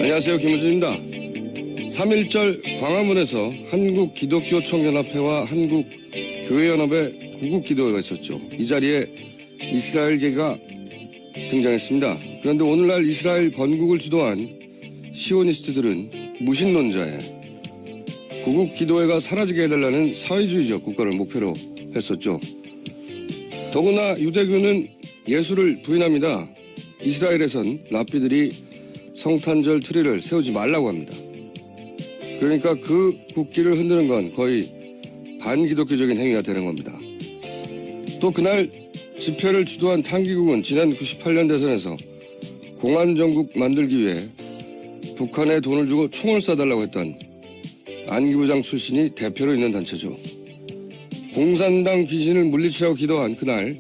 안녕하세요. 김우준입니다. 3.1절 광화문에서 한국기독교총연합회와 한국교회연합의 구국기도회가 있었죠. 이 자리에 이스라엘계가 등장했습니다. 그런데 오늘날 이스라엘 건국을 주도한 시오니스트들은 무신론자의 구국기도회가 사라지게 해달라는 사회주의적 국가를 목표로 했었죠. 더구나 유대교는 예수를 부인합니다. 이스라엘에선 랍비들이 성탄절 트리를 세우지 말라고 합니다. 그러니까 그 국기를 흔드는 건 거의 반기독교적인 행위가 되는 겁니다. 또 그날 집회를 주도한 탄기국은 지난 98년 대선에서 공안정국 만들기 위해 북한에 돈을 주고 총을 쏴달라고 했던 안기부장 출신이 대표로 있는 단체죠. 공산당 귀신을 물리치라고 기도한 그날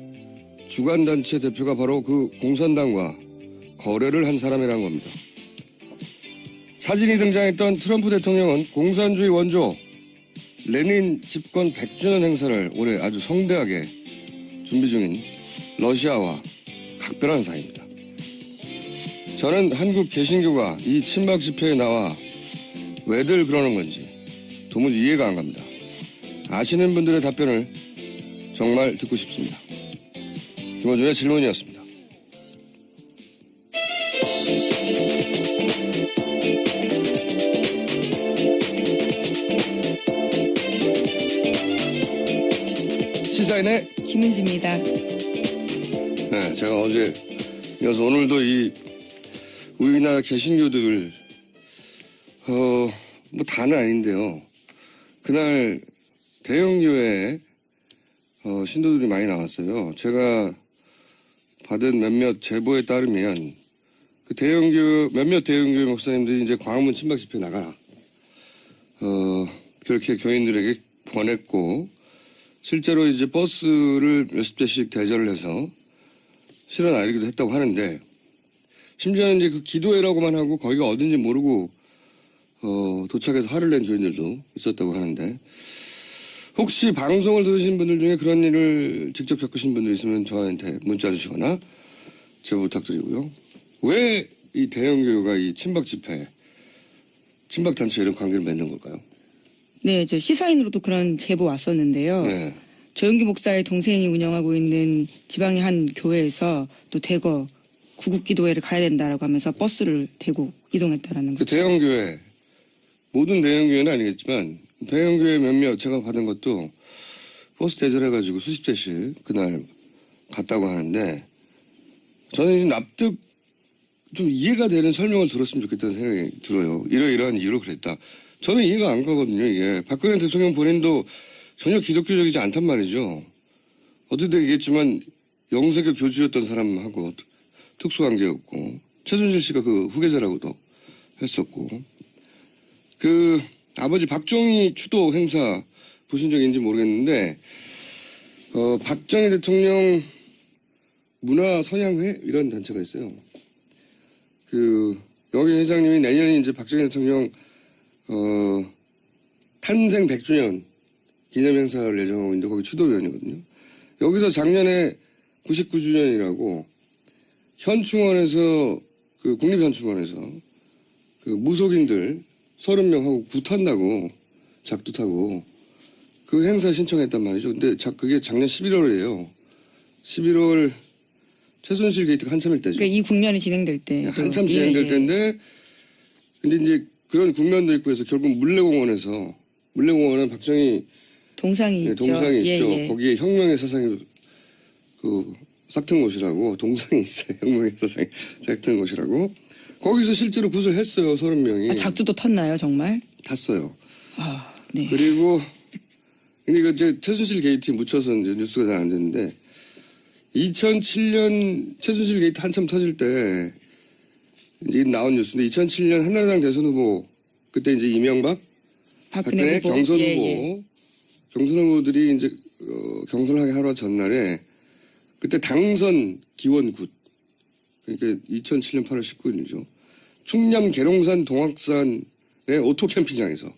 주간단체 대표가 바로 그 공산당과 거래를 한 사람이라는 겁니다. 사진이 등장했던 트럼프 대통령은 공산주의 원조 레닌 집권 100주년 행사를 올해 아주 성대하게 준비 중인 러시아와 각별한 사이입니다. 저는 한국 개신교가 이 친박 집회에 나와 왜들 그러는 건지 도무지 이해가 안 갑니다. 아시는 분들의 답변을 정말 듣고 싶습니다. 김어준의 질문이었습니다. 시사인의 김은지입니다. 네, 제가 어제 이어서 오늘도 이 우리나라 개신교들 뭐 다는 아닌데요. 그날 대형교회에 신도들이 많이 나왔어요. 제가 받은 몇몇 제보에 따르면 그 몇몇 대형교회 목사님들이 이제 광화문 친박 집회 나가라. 그렇게 교인들에게 권했고 실제로 이제 버스를 몇십 대씩 대절을 해서 실어 나르기도 했다고 하는데 심지어는 이제 그 기도회라고만 하고 거기가 어딘지 모르고 도착해서 화를 낸 교인들도 있었다고 하는데 혹시 방송을 들으신 분들 중에 그런 일을 직접 겪으신 분들 있으면 저한테 문자 주시거나 제보 부탁드리고요. 왜 이 대형교회가 이 친박 집회, 친박 단체 이런 관계를 맺는 걸까요? 네, 저 시사인으로도 그런 제보 왔었는데요. 네. 조영기 목사의 동생이 운영하고 있는 지방의 한 교회에서 또 대거 구국기도회를 가야 된다라고 하면서 버스를 대고 이동했다라는 그 거죠. 대형교회, 모든 대형교회는 아니겠지만 대형교회 몇몇 제가 받은 것도 버스 대절해가지고 수십 대씩 그날 갔다고 하는데 저는 이제 납득 좀 이해가 되는 설명을 들었으면 좋겠다는 생각이 들어요. 이러이러한 이유로 그랬다. 저는 이해가 안 가거든요, 이게. 박근혜 대통령 본인도 전혀 기독교적이지 않단 말이죠. 어쨌든 얘기했지만 영세교 교주였던 사람하고 특수관계였고 최순실 씨가 그 후계자라고도 했었고 그 아버지 박정희 추도 행사 보신 적인지 모르겠는데 박정희 대통령 문화선양회 이런 단체가 있어요. 그 여기 회장님이 내년에 이제 박정희 대통령 탄생 100주년 기념 행사를 예정하고 있는데 거기 추도위원이거든요. 여기서 작년에 99주년이라고 현충원에서 그 국립현충원에서 그 무속인들 30명하고 구 탄다고 작두 타고 그 행사 신청했단 말이죠. 근데 그게 작년 11월이에요. 11월 최순실 게이트가 한참일 때죠. 그러니까 이 국면이 진행될 때. 한참 진행될 때인데 근데 이제 그런 국면도 있고 해서 결국 물레공원은 박정희 동상이 있죠. 동상이 있죠. 거기에 혁명의 사상이 그 삭튼 곳이라고 동상이 있어요. 혁명의 사상이 삭튼 곳이라고. 거기서 실제로 굿을 했어요. 30명이. 작두도 탔나요, 정말? 탔어요. 아, 네. 그리고 근데 이거 이제 최순실 게이트에 묻혀서 이제 뉴스가 잘 안 됐는데 2007년 최순실 게이트 한참 터질 때 이제 나온 뉴스인데 2007년 한나라당 대선 후보 그때 이제 이명박, 박근혜 후보. 경선 예, 후보 예. 경선 후보들이 이제 경선하기 하루 전날에 그때 당선 기원굿 그러니까 2007년 8월 19일이죠. 충남 계룡산 동학산의 오토 캠핑장에서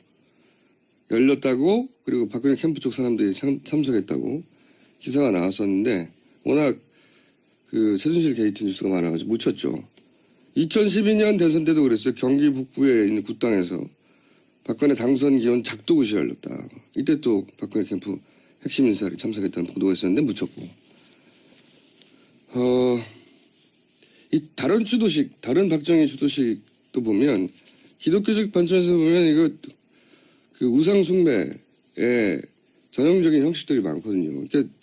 열렸다고 그리고 박근혜 캠프 쪽 사람들이 참석했다고 기사가 나왔었는데 워낙 그 최순실 게이트 뉴스가 많아가지고 묻혔죠. 2012년 대선 때도 그랬어요. 경기 북부에 있는 굿당에서 박근혜 당선 기원 작두굿이 열렸다. 이때 또 박근혜 캠프 핵심 인사들이 참석했다는 보도가 있었는데 묻혔고. 이 다른 추도식, 다른 박정희 추도식도 보면 기독교적 관점에서 보면 이거 그 우상숭배의 전형적인 형식들이 많거든요. 그러니까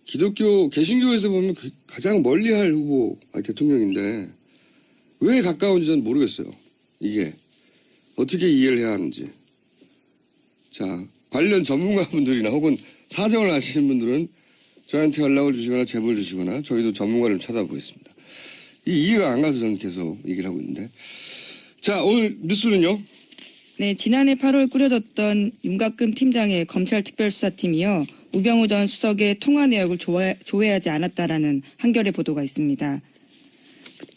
기독교, 개신교에서 보면 가장 멀리할 후보, 대통령인데 왜 가까운지 저는 모르겠어요. 이게 어떻게 이해를 해야 하는지. 자, 관련 전문가분들이나 혹은 사정을 아시는 분들은 저한테 연락을 주시거나 제보를 주시거나 저희도 전문가를 찾아보겠습니다. 이 이해가 안 가서 저는 계속 얘기를 하고 있는데. 자, 오늘 뉴스는요? 네, 지난해 8월 꾸려졌던 윤곽금 팀장의 검찰특별수사팀이요. 우병우 전 수석의 통화 내역을 조회하지 않았다라는 한겨레 보도가 있습니다.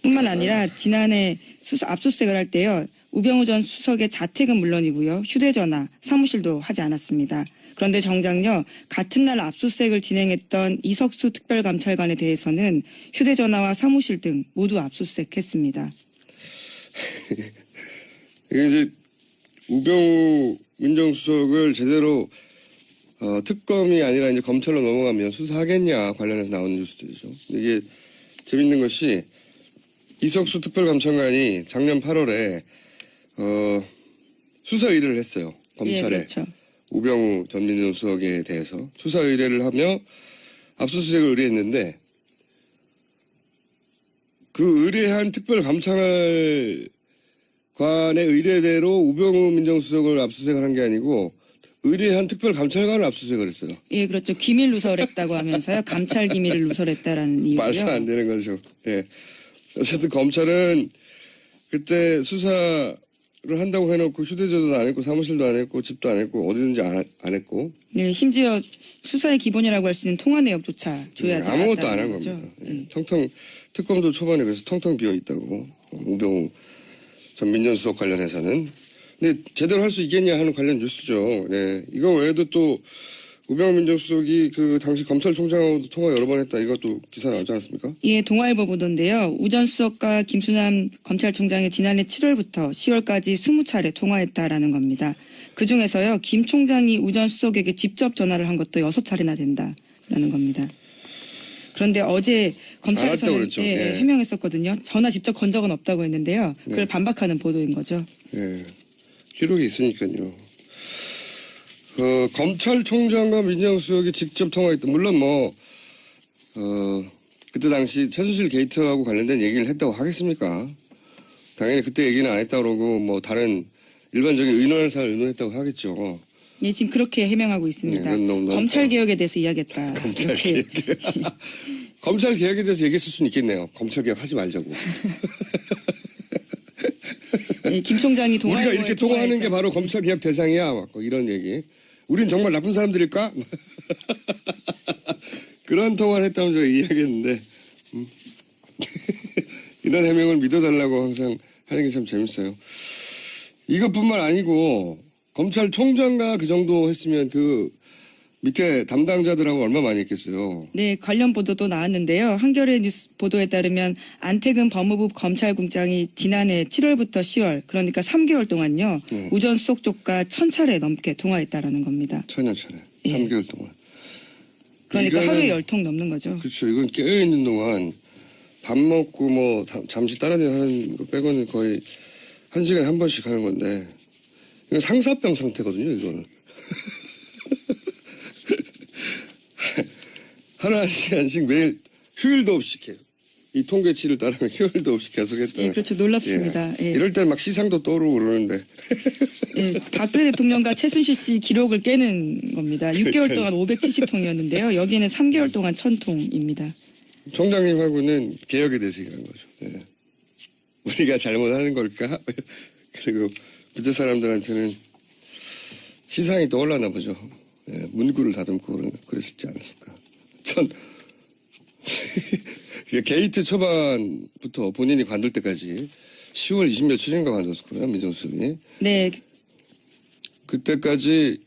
뿐만 아니라 지난해 압수수색을 할 때요. 우병우 전 수석의 자택은 물론이고요. 휴대전화, 사무실도 하지 않았습니다. 그런데 정작요. 같은 날 압수수색을 진행했던 이석수 특별감찰관에 대해서는 휴대전화와 사무실 등 모두 압수수색했습니다. 이게 이제 우병우 민정수석을 제대로 특검이 아니라 이제 검찰로 넘어가면 수사하겠냐 관련해서 나오는 뉴스들이죠. 이게 재밌는 것이 이석수 특별감찰관이 작년 8월에 수사 의뢰를 했어요. 검찰에. 예, 그렇죠. 우병우 전 민정수석에 대해서 수사 의뢰를 하며 압수수색을 의뢰했는데 그 의뢰한 특별감찰관의 의뢰대로 우병우 민정수석을 압수수색을 한 게 아니고 의뢰한 특별감찰관을 압수수색을 했어요. 예, 그렇죠. 기밀 누설했다고 하면서요. 감찰 기밀을 누설했다라는 이유고요. 말도 안 되는 거죠. 예. 어쨌든 검찰은 그때 수사를 한다고 해놓고 휴대전화도 안 했고 사무실도 안 했고 집도 안 했고 어디든지 안 했고. 네, 심지어 수사의 기본이라고 할 수 있는 통화 내역조차 조회하지 않았다는 아무것도 안 한 겁니다. 예. 텅텅 특검도 초반에 그래서 텅텅 비어 있다고 우병우 전 민정수석 관련해서는. 근데 제대로 할 수 있겠냐 하는 관련 뉴스죠. 네. 이거 외에도 또 우병우 민정수석이 그 당시 검찰총장하고도 통화 여러 번 했다. 이것도 기사 나오지 않았습니까? 예, 동아일보 보도인데요. 우 전 수석과 김수남 검찰총장이 지난해 7월부터 10월까지 20차례 통화했다라는 겁니다. 그중에서요. 김 총장이 우 전 수석에게 직접 전화를 한 것도 6차례나 된다라는 겁니다. 그런데 어제 검찰에서는 그랬죠. 예. 해명했었거든요. 전화 직접 건 적은 없다고 했는데요. 그걸 반박하는 보도인 거죠. 예. 기록이 있으니까요. 검찰총장과 민정수석이 직접 통화했다. 물론 그때 당시 최순실 게이트하고 관련된 얘기를 했다고 하겠습니까? 당연히 그때 얘기는 안 했다고 그러고 다른 일반적인 의논사를 의논했다고 하겠죠. 예, 지금 그렇게 해명하고 있습니다. 검찰 개혁에 대해서 이야기했다. 검찰 개혁. 검찰 개혁에 대해서 얘기했을 수는 있겠네요. 검찰 개혁 하지 말자고. 예, 김 총장이 우리가 이렇게 통화하는 게 바로 검찰 개혁 대상이야. 막 이런 얘기. 우린 정말 나쁜 사람들일까? 그런 통화를 했다면 제가 이야기했는데 이런 해명을 믿어달라고 항상 하는 게 참 재밌어요. 이것뿐만 아니고 검찰총장과 그 정도 했으면 그 밑에 담당자들하고 얼마나 많이 했겠어요. 네, 관련 보도도 나왔는데요. 한겨레 뉴스 보도에 따르면 안태근 법무부 검찰국장이 지난해 7월부터 10월, 그러니까 3개월 동안요. 우 전 수석 쪽과 1000차례 넘게 통화했다라는 겁니다. 1000여차례. 예. 3개월 동안. 그러니까 하루에 10통 넘는 거죠. 그렇죠. 이건 깨어있는 동안 밥 먹고 잠시 따라다니 하는 거 빼고는 거의 1시간에 한 번씩 하는 건데 이건 상사병 상태거든요. 이거는. 한 시간씩 매일 휴일도 없이 계속 이 통계치를 따르면 휴일도 없이 계속 했다. 예, 그렇죠. 놀랍습니다. 예. 예. 이럴 때 막 시상도 떠오르고 그러는데. 예, 박근혜 대통령과 최순실 씨 기록을 깨는 겁니다. 6개월 동안 570통이었는데요. 여기는 3개월 동안 1000통입니다. 총장님하고는 개혁에 대해서 얘기하는 거죠. 예. 우리가 잘못하는 걸까? 그리고 밑에 사람들한테는 시상이 떠올랐나 보죠. 예, 문구를 다듬고 그랬을지 않았을까. 게이트 초반부터 본인이 관둘 때까지 10월 20며칠인가 관뒀을 거예요. 민정수석이. 네. 그때까지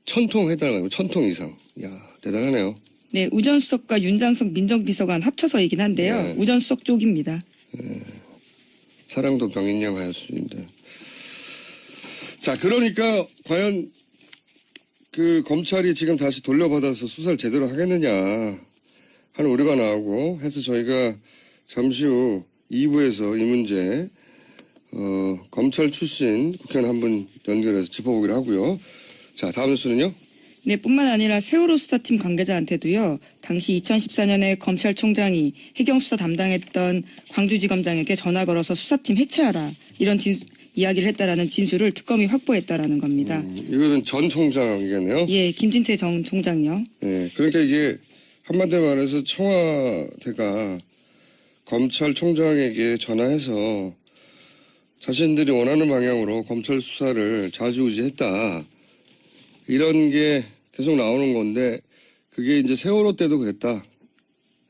1000통 해달라고 1000통 이상. 야 대단하네요. 네, 우 전 수석과 윤장석 민정비서관 합쳐서이긴 한데요. 네. 우 전 수석 쪽입니다. 네. 사랑도 병인양 하였으인데. 자, 그러니까 과연 그 검찰이 지금 다시 돌려받아서 수사를 제대로 하겠느냐 하는 우려가 나오고 해서 저희가 잠시 후 2부에서 이 문제 검찰 출신 국회의원 한 분 연결해서 짚어보기로 하고요. 자, 다음 뉴스는요. 네, 뿐만 아니라 세월호 수사팀 관계자한테도요, 당시 2014년에 검찰총장이 해경수사 담당했던 광주지검장에게 전화 걸어서 수사팀 해체하라, 이런 이야기를 했다라는 진술을 특검이 확보했다라는 겁니다. 이거는 전 총장이겠네요. 예, 김진태 전 총장요. 네, 그러니까 이게 한마디로 말해서 청와대가 검찰총장에게 전화해서 자신들이 원하는 방향으로 검찰 수사를 좌지우지했다. 이런 게 계속 나오는 건데 그게 이제 세월호 때도 그랬다.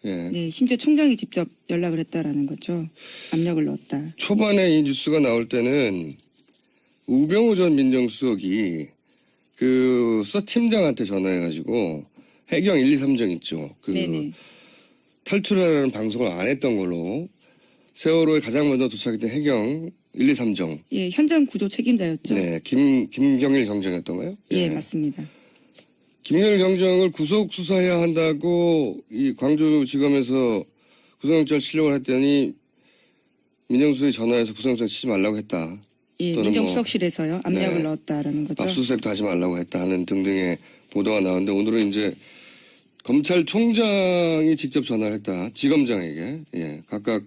예. 네, 심지어 총장이 직접 연락을 했다라는 거죠. 압력을 넣었다. 초반에 이 뉴스가 나올 때는 우병우 전 민정수석이 그 수사팀장한테 전화해가지고 해경 1, 2, 3정 있죠. 그 네네. 탈출하는 방송을 안 했던 걸로 세월호에 가장 먼저 도착했던 해경 1, 2, 3정. 예, 현장 구조 책임자였죠. 네, 김경일 경정이었던가요? 예, 맞습니다. 김경일 경정을 구속 수사해야 한다고 이 광주지검에서 구속영장 치려고 했더니 민정수석이 전화해서 구속영장 치지 말라고 했다. 예, 또는 민정수석실에서요, 압력을 네. 넣었다라는 거죠. 압수수색도 하지 말라고 했다 하는 등등의 보도가 나왔는데 오늘은 이제 검찰총장이 직접 전화를 했다. 지검장에게. 예, 각각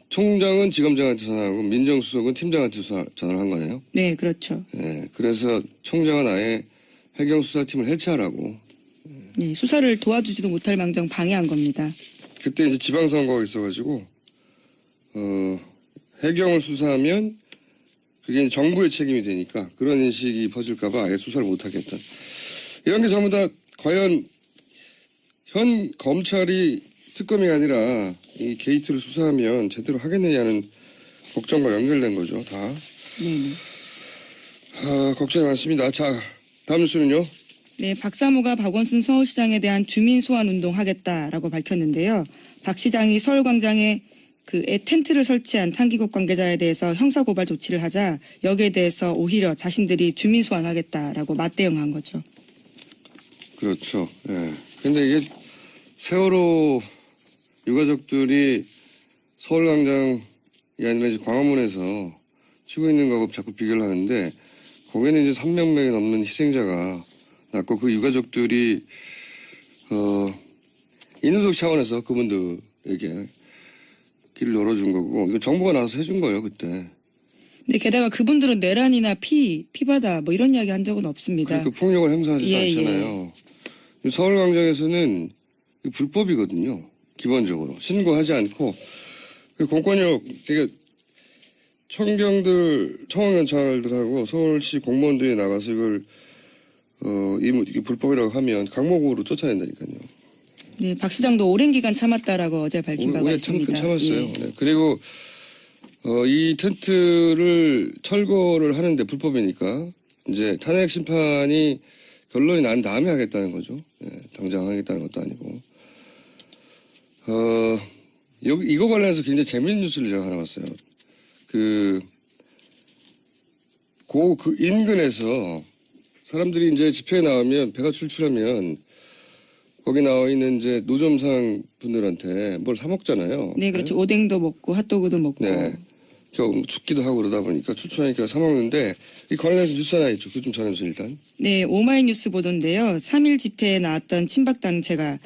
총장은 지검장한테 전화하고 민정수석은 팀장한테 전화를 한 거네요. 네, 그렇죠. 예, 그래서 총장은 아예 해경수사팀을 해체하라고. 네, 수사를 도와주지도 못할 망정 방해한 겁니다. 그때 이제 지방선거가 있어가지고 해경을 수사하면 그게 이제 정부의 책임이 되니까 그런 인식이 퍼질까봐 아예 수사를 못하겠다. 이런 게 전부 다 과연 현 검찰이 특검이 아니라 이 게이트를 수사하면 제대로 하겠느냐는 걱정과 연결된 거죠, 다. 네. 걱정이 많습니다. 자, 다음 뉴스는요. 네, 박사모가 박원순 서울시장에 대한 주민 소환 운동 하겠다라고 밝혔는데요. 박 시장이 서울광장에 텐트를 설치한 탄기국 관계자에 대해서 형사고발 조치를 하자 여기에 대해서 오히려 자신들이 주민 소환하겠다라고 맞대응한 거죠. 그렇죠. 예. 근데 이게 세월호 유가족들이 서울광장이 아니라 이제 광화문에서 치고 있는 거하고 자꾸 비교를 하는데 거기는 이제 300명이 넘는 희생자가 났고 그 유가족들이 인도적 차원에서 그분들에게 길을 열어준 거고 이거 정부가 나서서 해준 거예요 그때. 네, 게다가 그분들은 내란이나 피바다 뭐 이런 이야기 한 적은 없습니다. 그러니까 폭력을 행사하지도 예, 않잖아요. 서울광장에서는 불법이거든요. 기본적으로 신고하지 않고 공권력 그러니까 청원경찰들하고 서울시 공무원들이 나가서 이걸 이게 불법이라고 하면 강목으로 쫓아낸다니까요. 네, 박 시장도 오랜 기간 참았다라고 어제 밝힌 바가 있습니다. 참았어요. 예. 네. 그리고 이 텐트를 철거를 하는데 불법이니까 이제 탄핵 심판이 결론이 난 다음에 하겠다는 거죠. 네, 당장 하겠다는 것도 아니고. 이거 관련해서 굉장히 재밌는 뉴스를 제가 하나 봤어요. 그 인근에서 사람들이 이제 집회에 나오면 배가 출출하면 거기 나와 있는 이제 노점상 분들한테 뭘 사 먹잖아요. 네, 그렇죠. 네? 오뎅도 먹고 핫도그도 먹고. 네. 겨우 춥기도 하고 그러다 보니까 출출하니까 사 먹는데 이 관련해서 뉴스 하나 있죠. 그거 좀 전해주세요 일단. 네, 오마이뉴스 보도인데요. 3.1 집회에 나왔던 친박단체가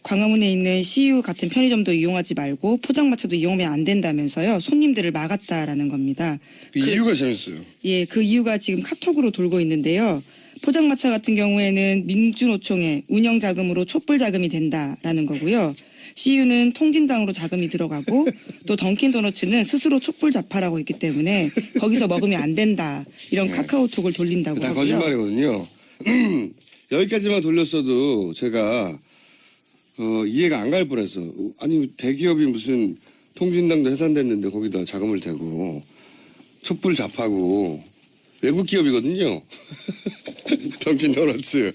광화문에 있는 CU 같은 편의점도 이용하지 말고 포장마차도 이용하면 안 된다면서요. 손님들을 막았다라는 겁니다. 그 이유가 재밌어요. 예, 그 이유가 지금 카톡으로 돌고 있는데요. 포장마차 같은 경우에는 민주노총의 운영 자금으로 촛불 자금이 된다라는 거고요. CU는 통진당으로 자금이 들어가고 또 던킨도너츠는 스스로 촛불 자파라고 했기 때문에 거기서 먹으면 안 된다. 이런 카카오톡을 돌린다고 다 하고요. 거짓말이거든요. 여기까지만 돌렸어도 제가 이해가 안 갈 뻔했어. 아니 대기업이 무슨 통진당도 해산됐는데 거기다 자금을 대고 촛불 잡하고 외국 기업이거든요. 던킨도너츠.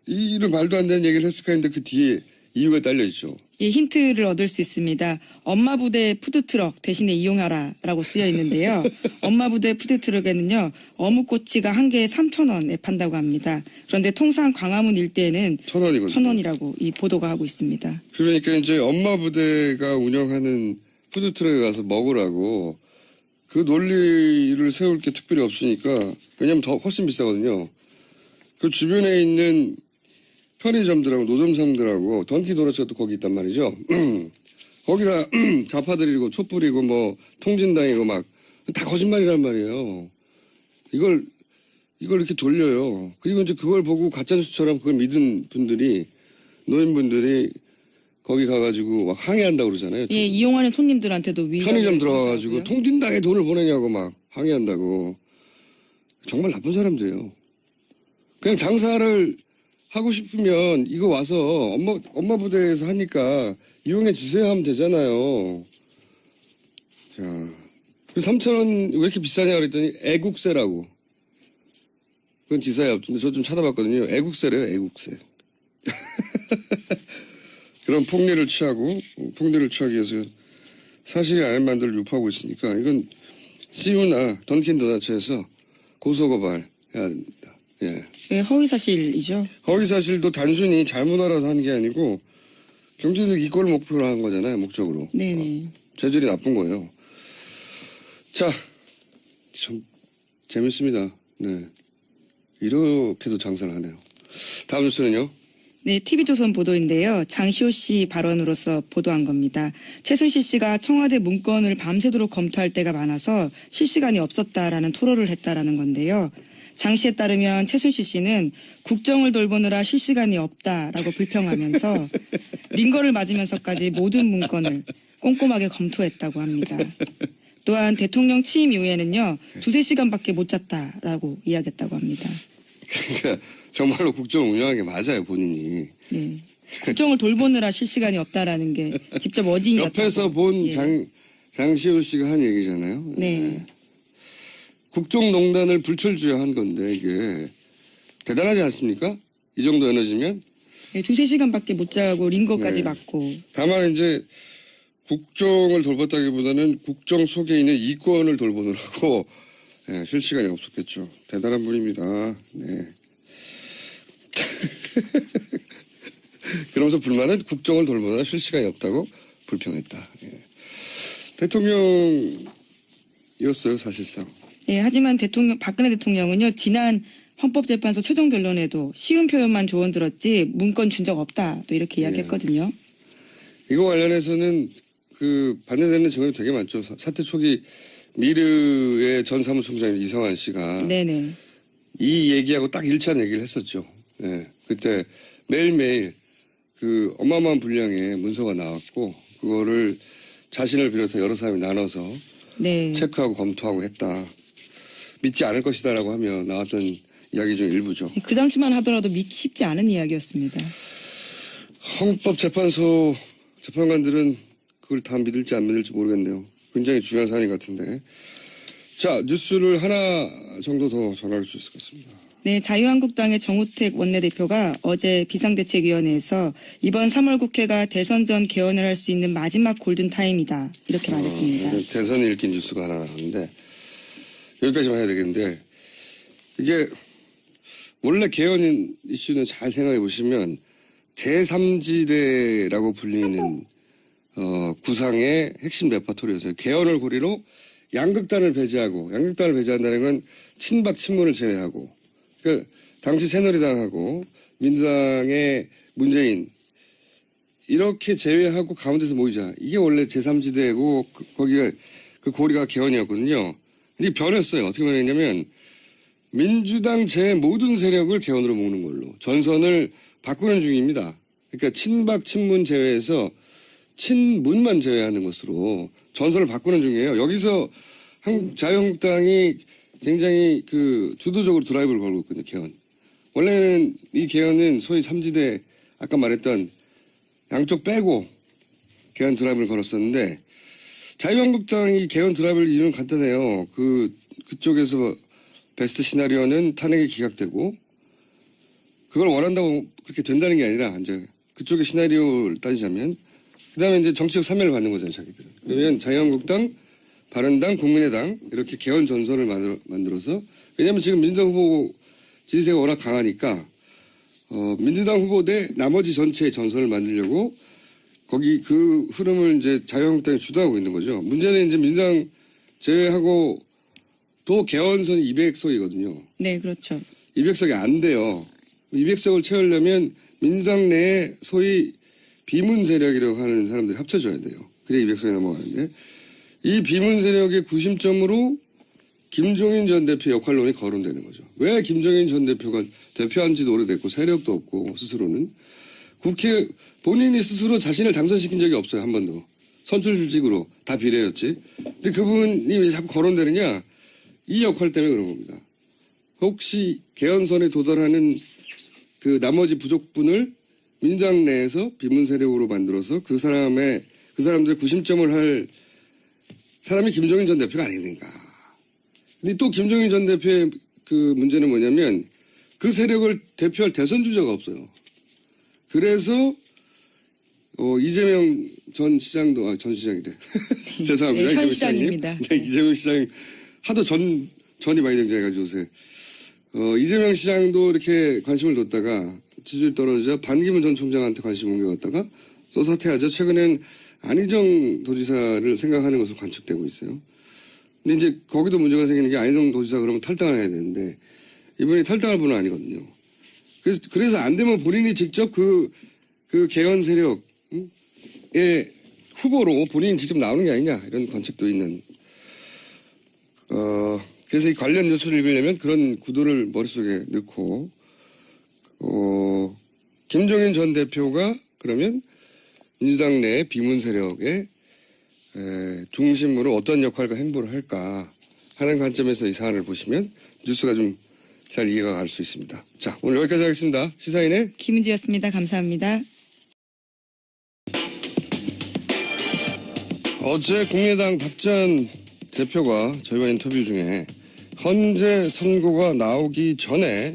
이런 말도 안 되는 얘기를 했을까 했는데 그 뒤에 이유가 딸려 있죠. 이 힌트를 얻을 수 있습니다. 엄마 부대 푸드트럭 대신에 이용하라라고 쓰여 있는데요. 엄마 부대 푸드트럭에는요. 어묵꼬치가 한 개에 3,000원에 판다고 합니다. 그런데 통상 광화문 일대에는 1,000원이거든요. 1,000원이라고 이 보도가 하고 있습니다. 그러니까 이제 엄마 부대가 운영하는 푸드트럭에 가서 먹으라고 그 논리를 세울 게 특별히 없으니까 왜냐면 더 훨씬 비싸거든요. 그 주변에 있는 편의점들하고 노점상들하고 던키도너츠가 또 거기 있단 말이죠. 거기다 좌파들이고 촛불이고 뭐 통진당이고 막 다 거짓말이란 말이에요. 이걸 이렇게 돌려요. 그리고 이제 그걸 보고 가짜뉴스처럼 그걸 믿은 분들이 노인분들이 거기 가가지고 막 항의한다고 그러잖아요. 예, 이용하는 손님들한테도 편의점 들어가가지고 통진당에 돈을 보내냐고 막 항의한다고. 정말 나쁜 사람들이에요. 그냥 장사를 하고 싶으면 이거 와서 엄마 부대에서 하니까 이용해 주세요 하면 되잖아요. 자, 3,000원 왜 이렇게 비싸냐 그랬더니 애국세라고. 그건 기사에 없던데 저 좀 찾아봤거든요. 애국세래요, 애국세. 그런 폭리를 취하기 위해서 사실이 아닌 만들을 유포하고 있으니까 이건 CU나 던킨 도너츠에서 고소고발해야 됩니다. 예. 예, 허위사실이죠. 허위사실도 단순히 잘못 알아서 한 게 아니고 경제적 이권을 목표로 한 거잖아요. 목적으로. 네네. 재질이 나쁜 거예요. 자, 참 재밌습니다. 네. 이렇게도 장사를 하네요. 다음 뉴스는요. 네, TV조선 보도인데요. 장시호 씨 발언으로서 보도한 겁니다. 최순실 씨가 청와대 문건을 밤새도록 검토할 때가 많아서 실시간이 없었다라는 토로를 했다라는 건데요. 장 씨에 따르면 최순실 씨는 국정을 돌보느라 실시간이 없다라고 불평하면서 링거를 맞으면서까지 모든 문건을 꼼꼼하게 검토했다고 합니다. 또한 대통령 취임 이후에는요. 2-3시간밖에 못 잤다라고 이야기했다고 합니다. 그러니까 정말로 국정을 운영한 게 맞아요, 본인이. 네. 국정을 돌보느라 실시간이 없다라는 게 직접 어진이었다고. 옆에서 본 예. 장시호 씨가 한 얘기잖아요. 네. 국정농단을 불철주야 한 건데 이게 대단하지 않습니까? 이 정도 에너지면. 네, 2-3시간밖에 못 자고 링거까지 네. 맞고. 다만 이제 국정을 돌봤다기보다는 국정 속에 있는 이권을 돌보느라고 쉴 시간이 없었겠죠. 대단한 분입니다. 네. 그러면서 불만은 국정을 돌보느라 쉴 시간이 없다고 불평했다. 예. 대통령이었어요, 사실상. 예, 하지만 박근혜 대통령은요, 지난 헌법재판소 최종 변론에도 쉬운 표현만 조언 들었지 문건 준 적 없다. 또 이렇게 이야기했거든요. 이거 관련해서는 그 반대되는 증언이 되게 많죠. 사태 초기 미르의 전 사무총장 이성환 씨가 네네. 이 얘기하고 딱 일치한 얘기를 했었죠. 네. 그때 매일매일 그 어마어마한 분량의 문서가 나왔고 그거를 자신을 비롯해 여러 사람이 나눠서 네. 체크하고 검토하고 했다. 믿지 않을 것이다라고 하며 나왔던 이야기 중 일부죠. 그 당시만 하더라도 믿기 쉽지 않은 이야기였습니다. 헌법재판소 재판관들은 그걸 다 믿을지 안 믿을지 모르겠네요. 굉장히 중요한 사안인 것 같은데. 자, 뉴스를 하나 정도 더 전할 수 있을 것 같습니다. 네, 자유한국당의 정우택 원내대표가 어제 비상대책위원회에서 이번 3월 국회가 대선 전 개헌을 할 수 있는 마지막 골든타임이다. 이렇게 말했습니다. 대선이 읽힌 뉴스가 하나 나왔는데 여기까지만 해야 되겠는데 이게 원래 개헌 이슈는 잘 생각해 보시면 제3지대라고 불리는 구상의 핵심 레퍼토리였어요. 개헌을 고리로 양극단을 배제한다는 건 친박 친문을 제외하고 그러니까 당시 새누리당하고 민주당의 문재인 이렇게 제외하고 가운데서 모이자. 이게 원래 제3지대고 거기가 그 고리가 개헌이었거든요. 근데 변했어요. 어떻게 변했냐면 민주당 제 모든 세력을 개헌으로 모으는 걸로 전선을 바꾸는 중입니다. 그러니까 친박 친문 제외해서 친문만 제외하는 것으로 전선을 바꾸는 중이에요. 여기서 자유한국당이 굉장히 그 주도적으로 드라이브를 걸고 있거든요. 개헌. 원래는 이 개헌은 소위 3지대 아까 말했던 양쪽 빼고 개헌 드라이브를 걸었었는데 자유한국당이 개헌 드라이브를 이유는 간단해요. 그쪽에서 베스트 시나리오는 탄핵이 기각되고 그걸 원한다고 그렇게 된다는 게 아니라 이제 그쪽의 시나리오를 따지자면 그다음에 이제 정치적 사면을 받는 거잖아요, 자기들은. 그러면 자유한국당, 바른당, 국민의당 이렇게 개헌 전선을 만들어서 왜냐하면 지금 민주당 후보 지지세가 워낙 강하니까 민주당 후보 대 나머지 전체의 전선을 만들려고 거기 그 흐름을 이제 자유한국당이 주도하고 있는 거죠. 문제는 이제 민주당 제외하고 또 개헌선이 200석이거든요. 네, 그렇죠. 200석이 안 돼요. 200석을 채우려면 민주당 내에 소위 비문 세력이라고 하는 사람들이 합쳐져야 돼요. 그래야 200석이 넘어가는데 이 비문 세력의 구심점으로 김종인 전 대표 역할론이 거론되는 거죠. 왜 김종인 전 대표가 대표한 지도 오래됐고 세력도 없고 스스로는 국회 본인이 스스로 자신을 당선시킨 적이 없어요. 한 번도. 선출직으로 다 비례였지. 근데 그분이 왜 자꾸 거론되느냐. 이 역할 때문에 그런 겁니다. 혹시 개헌선에 도달하는 그 나머지 부족분을 민주당 내에서 비문 세력으로 만들어서 그 사람들의 구심점을 할 사람이 김종인 전 대표가 아닌가. 근데 또 김종인 전 대표의 그 문제는 뭐냐면 그 세력을 대표할 대선 주자가 없어요. 그래서 이재명 전 시장도 전 시장이래. 죄송합니다. 네, 현 이재명 시장입니다. 네, 이재명 시장 하도 전이 많이 등장해가지고 요새 이재명 시장도 이렇게 관심을 뒀다가 지지율 떨어지자 반기문 전 총장한테 관심 옮겨갔다가 또 사퇴하자 최근엔 안희정 도지사를 생각하는 것으로 관측되고 있어요. 근데 이제 거기도 문제가 생기는 게 안희정 도지사 그러면 탈당을 해야 되는데 이번에 탈당할 분은 아니거든요. 그래서 안 되면 본인이 직접 그 개헌 세력의 후보로 본인이 직접 나오는 게 아니냐 이런 관측도 있는. 그래서 이 관련 뉴스를 읽으려면 그런 구도를 머릿속에 넣고 김종인 전 대표가 그러면 민주당 내 비문 세력의 중심으로 어떤 역할과 행보를 할까 하는 관점에서 이 사안을 보시면 뉴스가 좀 잘 이해가 갈 수 있습니다. 자, 오늘 여기까지 하겠습니다. 시사인의 김은지였습니다. 감사합니다. 어제 국민의당 박 전 대표가 저희와 인터뷰 중에 헌재 선고가 나오기 전에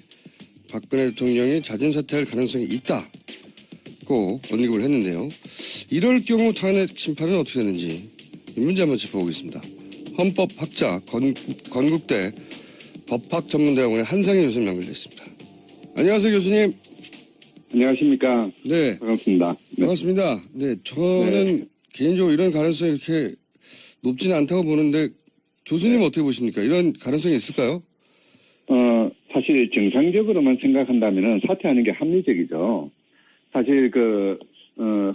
박근혜 대통령이 자진 사퇴할 가능성이 있다고 언급을 했는데요. 이럴 경우 탄핵 심판은 어떻게 되는지 이 문제 한번 짚어보겠습니다. 헌법학자 건국대 법학전문대학원의 한상희 교수님 연결됐습니다. 안녕하세요, 교수님. 안녕하십니까. 네. 반갑습니다. 반갑습니다. 네, 저는 개인적으로 이런 가능성이 그렇게 높지는 않다고 보는데 교수님은 어떻게 보십니까? 이런 가능성이 있을까요? 사실 정상적으로만 생각한다면은 사퇴하는 게 합리적이죠. 사실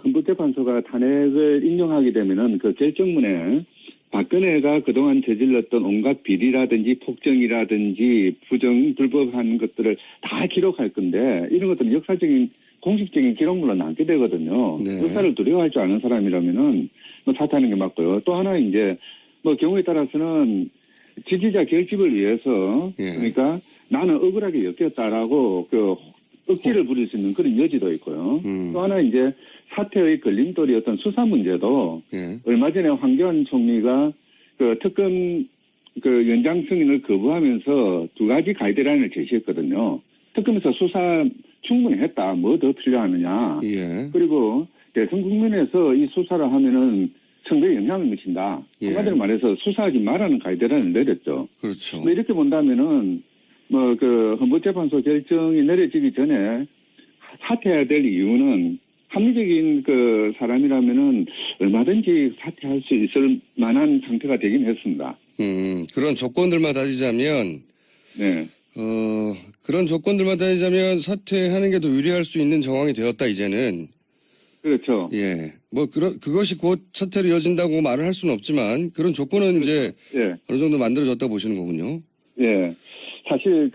헌법재판소가 탄핵을 인용하게 되면은 그 결정문에 박근혜가 그동안 저질렀던 온갖 비리라든지 폭정이라든지 불법한 것들을 다 기록할 건데 이런 것들은 역사적인 공식적인 기록물로 남게 되거든요. 네. 역사를 두려워할 줄 아는 사람이라면은 사퇴하는 게 맞고요. 또 하나 이제 경우에 따라서는 지지자 결집을 위해서 그러니까 나는 억울하게 엮였다라고 억지를 부릴 수 있는 그런 여지도 있고요. 또 하나 이제 사퇴의 걸림돌이 어떤 수사 문제도 얼마 전에 황교안 총리가 특검 연장 승인을 거부하면서 두 가지 가이드라인을 제시했거든요. 특검에서 수사 충분히 했다. 뭐 더 필요하느냐. 그리고 대선 국면에서 이 수사를 하면은 선거에 영향을 미친다. 한마디로 말해서 수사하지 말라는 가이드라인을 내렸죠. 그렇죠. 이렇게 본다면은 헌법재판소 결정이 내려지기 전에 사퇴해야 될 이유는 합리적인 사람이라면은 얼마든지 사퇴할 수 있을 만한 상태가 되긴 했습니다. 그런 조건들만 따지자면, 네. 그런 조건들만 따지자면 사퇴하는 게 더 유리할 수 있는 정황이 되었다, 이제는. 그렇죠. 예. 그것이 곧 사퇴로 이어진다고 말을 할 수는 없지만, 그런 조건은 이제 어느 정도 만들어졌다 보시는 거군요. 예. 사실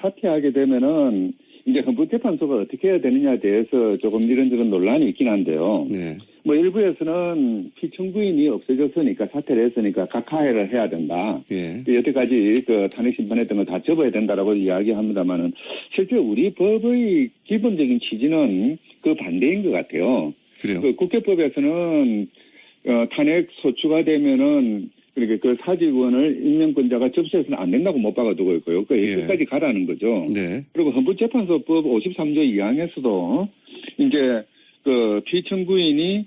사퇴하게 되면은 이제 헌법재판소가 어떻게 해야 되느냐에 대해서 조금 이런저런 논란이 있긴 한데요. 네. 일부에서는 피청구인이 없어졌으니까 사퇴를 했으니까 각하해를 해야 된다. 여태까지 탄핵 심판했던 거 다 접어야 된다라고 이야기합니다만은 실제 우리 법의 기본적인 취지는 그 반대인 것 같아요. 그래요? 국회법에서는 탄핵 소추가 되면은 그러니까 사직원을 임명권자가 접수해서는 안 된다고 못 박아두고 있고요. 끝까지 가라는 거죠. 네. 그리고 헌법재판소법 53조 2항에서도 이제 그 피청구인이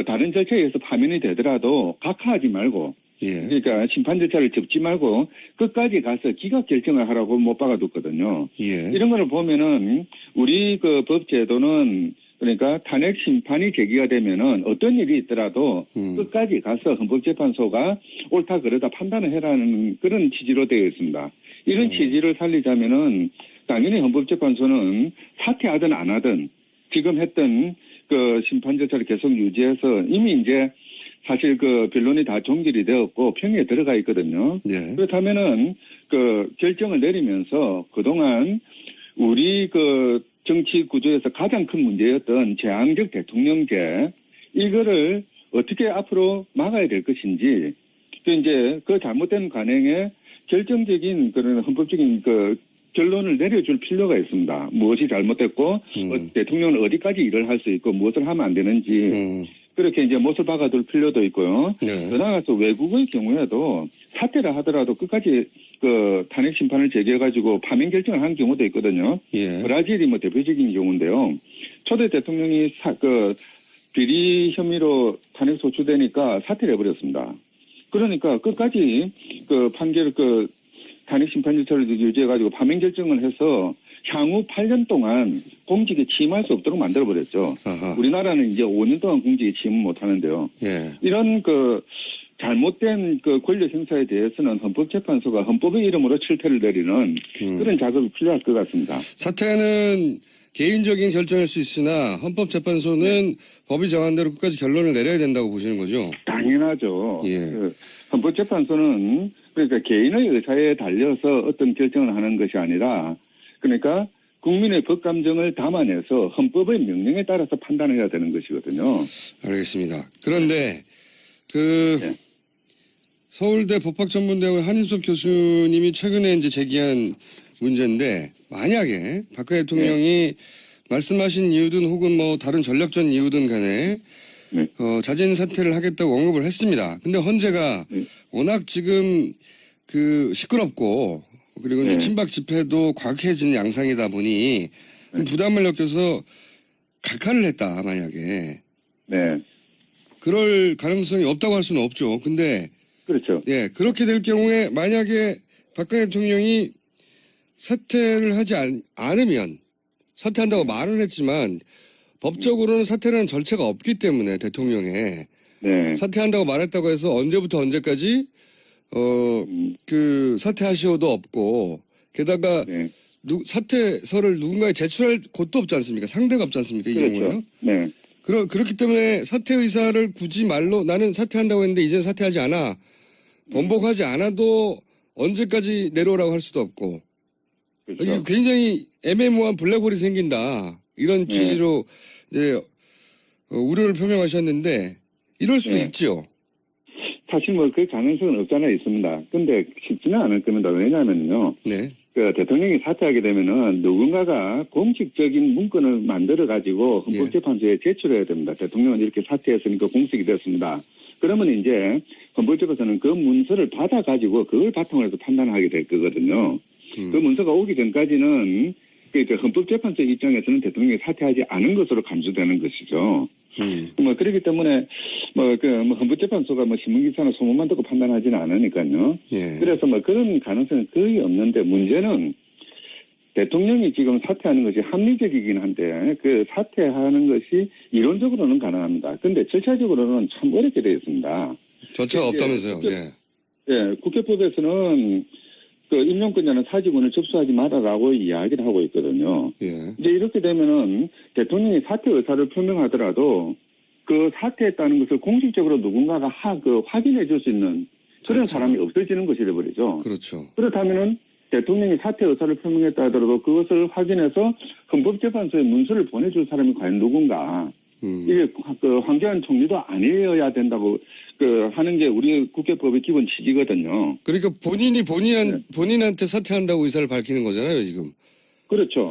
다른 절차에 의해서 파면이 되더라도 각하하지 말고 예. 그러니까 심판 절차를 접지 말고 끝까지 가서 기각 결정을 하라고 못 박아뒀거든요. 예. 이런 거를 보면은 우리 그 법 제도는 그러니까 탄핵 심판이 제기가 되면은 어떤 일이 있더라도 끝까지 가서 헌법재판소가 옳다 그러다 판단을 해라는 그런 취지로 되어 있습니다. 이런 취지를 살리자면은 당연히 헌법재판소는 사퇴하든 안 하든 지금 했던 그 심판 절차를 계속 유지해서 이미 이제 사실 그 변론이 다 종결이 되었고 평의에 들어가 있거든요. 예. 그렇다면은 그 결정을 내리면서 그동안 우리 그 정치 구조에서 가장 큰 문제였던 제왕적 대통령제 이거를 어떻게 앞으로 막아야 될 것인지 이제 그 잘못된 관행에 결정적인 그런 헌법적인 그 결론을 내려줄 필요가 있습니다. 무엇이 잘못됐고 대통령은 어디까지 일을 할 수 있고 무엇을 하면 안 되는지 그렇게 이제 못을 박아둘 필요도 있고요. 네. 더 나아가서 외국의 경우에도 사퇴를 하더라도 끝까지 그 탄핵 심판을 제기해가지고 파면 결정을 한 경우도 있거든요. 예. 브라질이 뭐 대표적인 경우인데요. 초대 대통령이 비리 혐의로 탄핵 소추되니까 사퇴를 해버렸습니다. 그러니까 끝까지 그 판결 그 탄핵 심판 절차를 유지해가지고 파면 결정을 해서 향후 8년 동안 공직에 취임할 수 없도록 만들어버렸죠. 아하. 우리나라는 이제 5년 동안 공직에 취임을 못하는데요. 예. 이런 그 잘못된 그 권력 행사에 대해서는 헌법재판소가 헌법의 이름으로 실태를 내리는 그런 작업이 필요할 것 같습니다. 사퇴는 개인적인 결정일 수 있으나 헌법재판소는 법이 정한 대로 끝까지 결론을 내려야 된다고 보시는 거죠? 당연하죠. 예. 그 헌법재판소는 그러니까 개인의 의사에 달려서 어떤 결정을 하는 것이 아니라 그러니까 국민의 법감정을 담아내서 헌법의 명령에 따라서 판단해야 되는 것이거든요. 알겠습니다. 그런데 그 네. 서울대 법학전문대학원 한인섭 교수님이 최근에 이제 제기한 문제인데 만약에 박근혜 대통령이 말씀하신 이유든 혹은 뭐 다른 전략적 이유든 간에 네. 자진 사퇴를 하겠다고 언급을 했습니다. 근데 헌재가 워낙 지금 그 시끄럽고 그리고 이제 네. 친박 집회도 과격해진 양상이다 보니 부담을 느껴서 각하를 했다 만약에 네. 그럴 가능성이 없다고 할 수는 없죠. 근데 그렇죠. 예 그렇게 될 경우에 만약에 박근혜 대통령이 사퇴를 하지 않으면 사퇴한다고 말은 했지만 법적으로는 사퇴라는 절차가 없기 때문에 대통령에 네. 사퇴한다고 말했다고 해서 언제부터 언제까지 그 사퇴하시오도 없고 게다가 네. 사퇴서를 누군가에 제출할 곳도 없지 않습니까? 상대가 없지 않습니까? 이 그렇죠. 경우에는. 네. 그렇기 때문에 사퇴 의사를 굳이 말로 나는 사퇴한다고 했는데 이제는 사퇴하지 않아. 번복하지 않아도 언제까지 내려오라고 할 수도 없고. 그렇죠. 이게 굉장히 애매모호한 블랙홀이 생긴다. 이런 취지로 이제 우려를 표명하셨는데 이럴 수도 네. 있죠. 사실 뭐 그 가능성은 없잖아 있습니다. 근데 쉽지는 않을 겁니다. 왜냐하면요. 네. 그 대통령이 사퇴하게 되면은 누군가가 공식적인 문건을 만들어 가지고 헌법재판소에 제출해야 됩니다. 대통령은 이렇게 사퇴했으니까 공식이 됐습니다. 그러면 이제 헌법재판소는 그 문서를 받아 가지고 그걸 바탕으로 해서 판단하게 될 거거든요. 그 문서가 오기 전까지는 그 헌법재판소 입장에서는 대통령이 사퇴하지 않은 것으로 감수되는 것이죠. 뭐 그렇기 때문에 뭐 헌법재판소가 뭐 신문기사나 소문만 듣고 판단하지는 않으니까요. 예. 그래서 뭐 그런 가능성은 거의 없는데 문제는 대통령이 지금 사퇴하는 것이 합리적이긴 한데 그 사퇴하는 것이 이론적으로는 가능합니다. 근데 절차적으로는 참 어렵게 되어 있습니다. 절차가 없다면서요. 예. 예, 국회법에서는 그 임용권자는 사직원을 접수하지 말아라고 이야기를 하고 있거든요. 예. 이제 이렇게 되면은 대통령이 사퇴 의사를 표명하더라도 그 사퇴했다는 것을 공식적으로 누군가가 확인해 줄 수 있는 그런 그렇죠. 사람이 없어지는 것이 되어버리죠. 그렇죠. 그렇다면은 대통령이 사퇴 의사를 표명했다 하더라도 그것을 확인해서 헌법재판소에 문서를 보내줄 사람이 과연 누군가. 이게 그 황교안 총리도 아니어야 된다고 하는 게 우리 국회법의 기본 취지거든요. 그러니까 본인한테 사퇴한다고 의사를 밝히는 거잖아요, 지금. 그렇죠.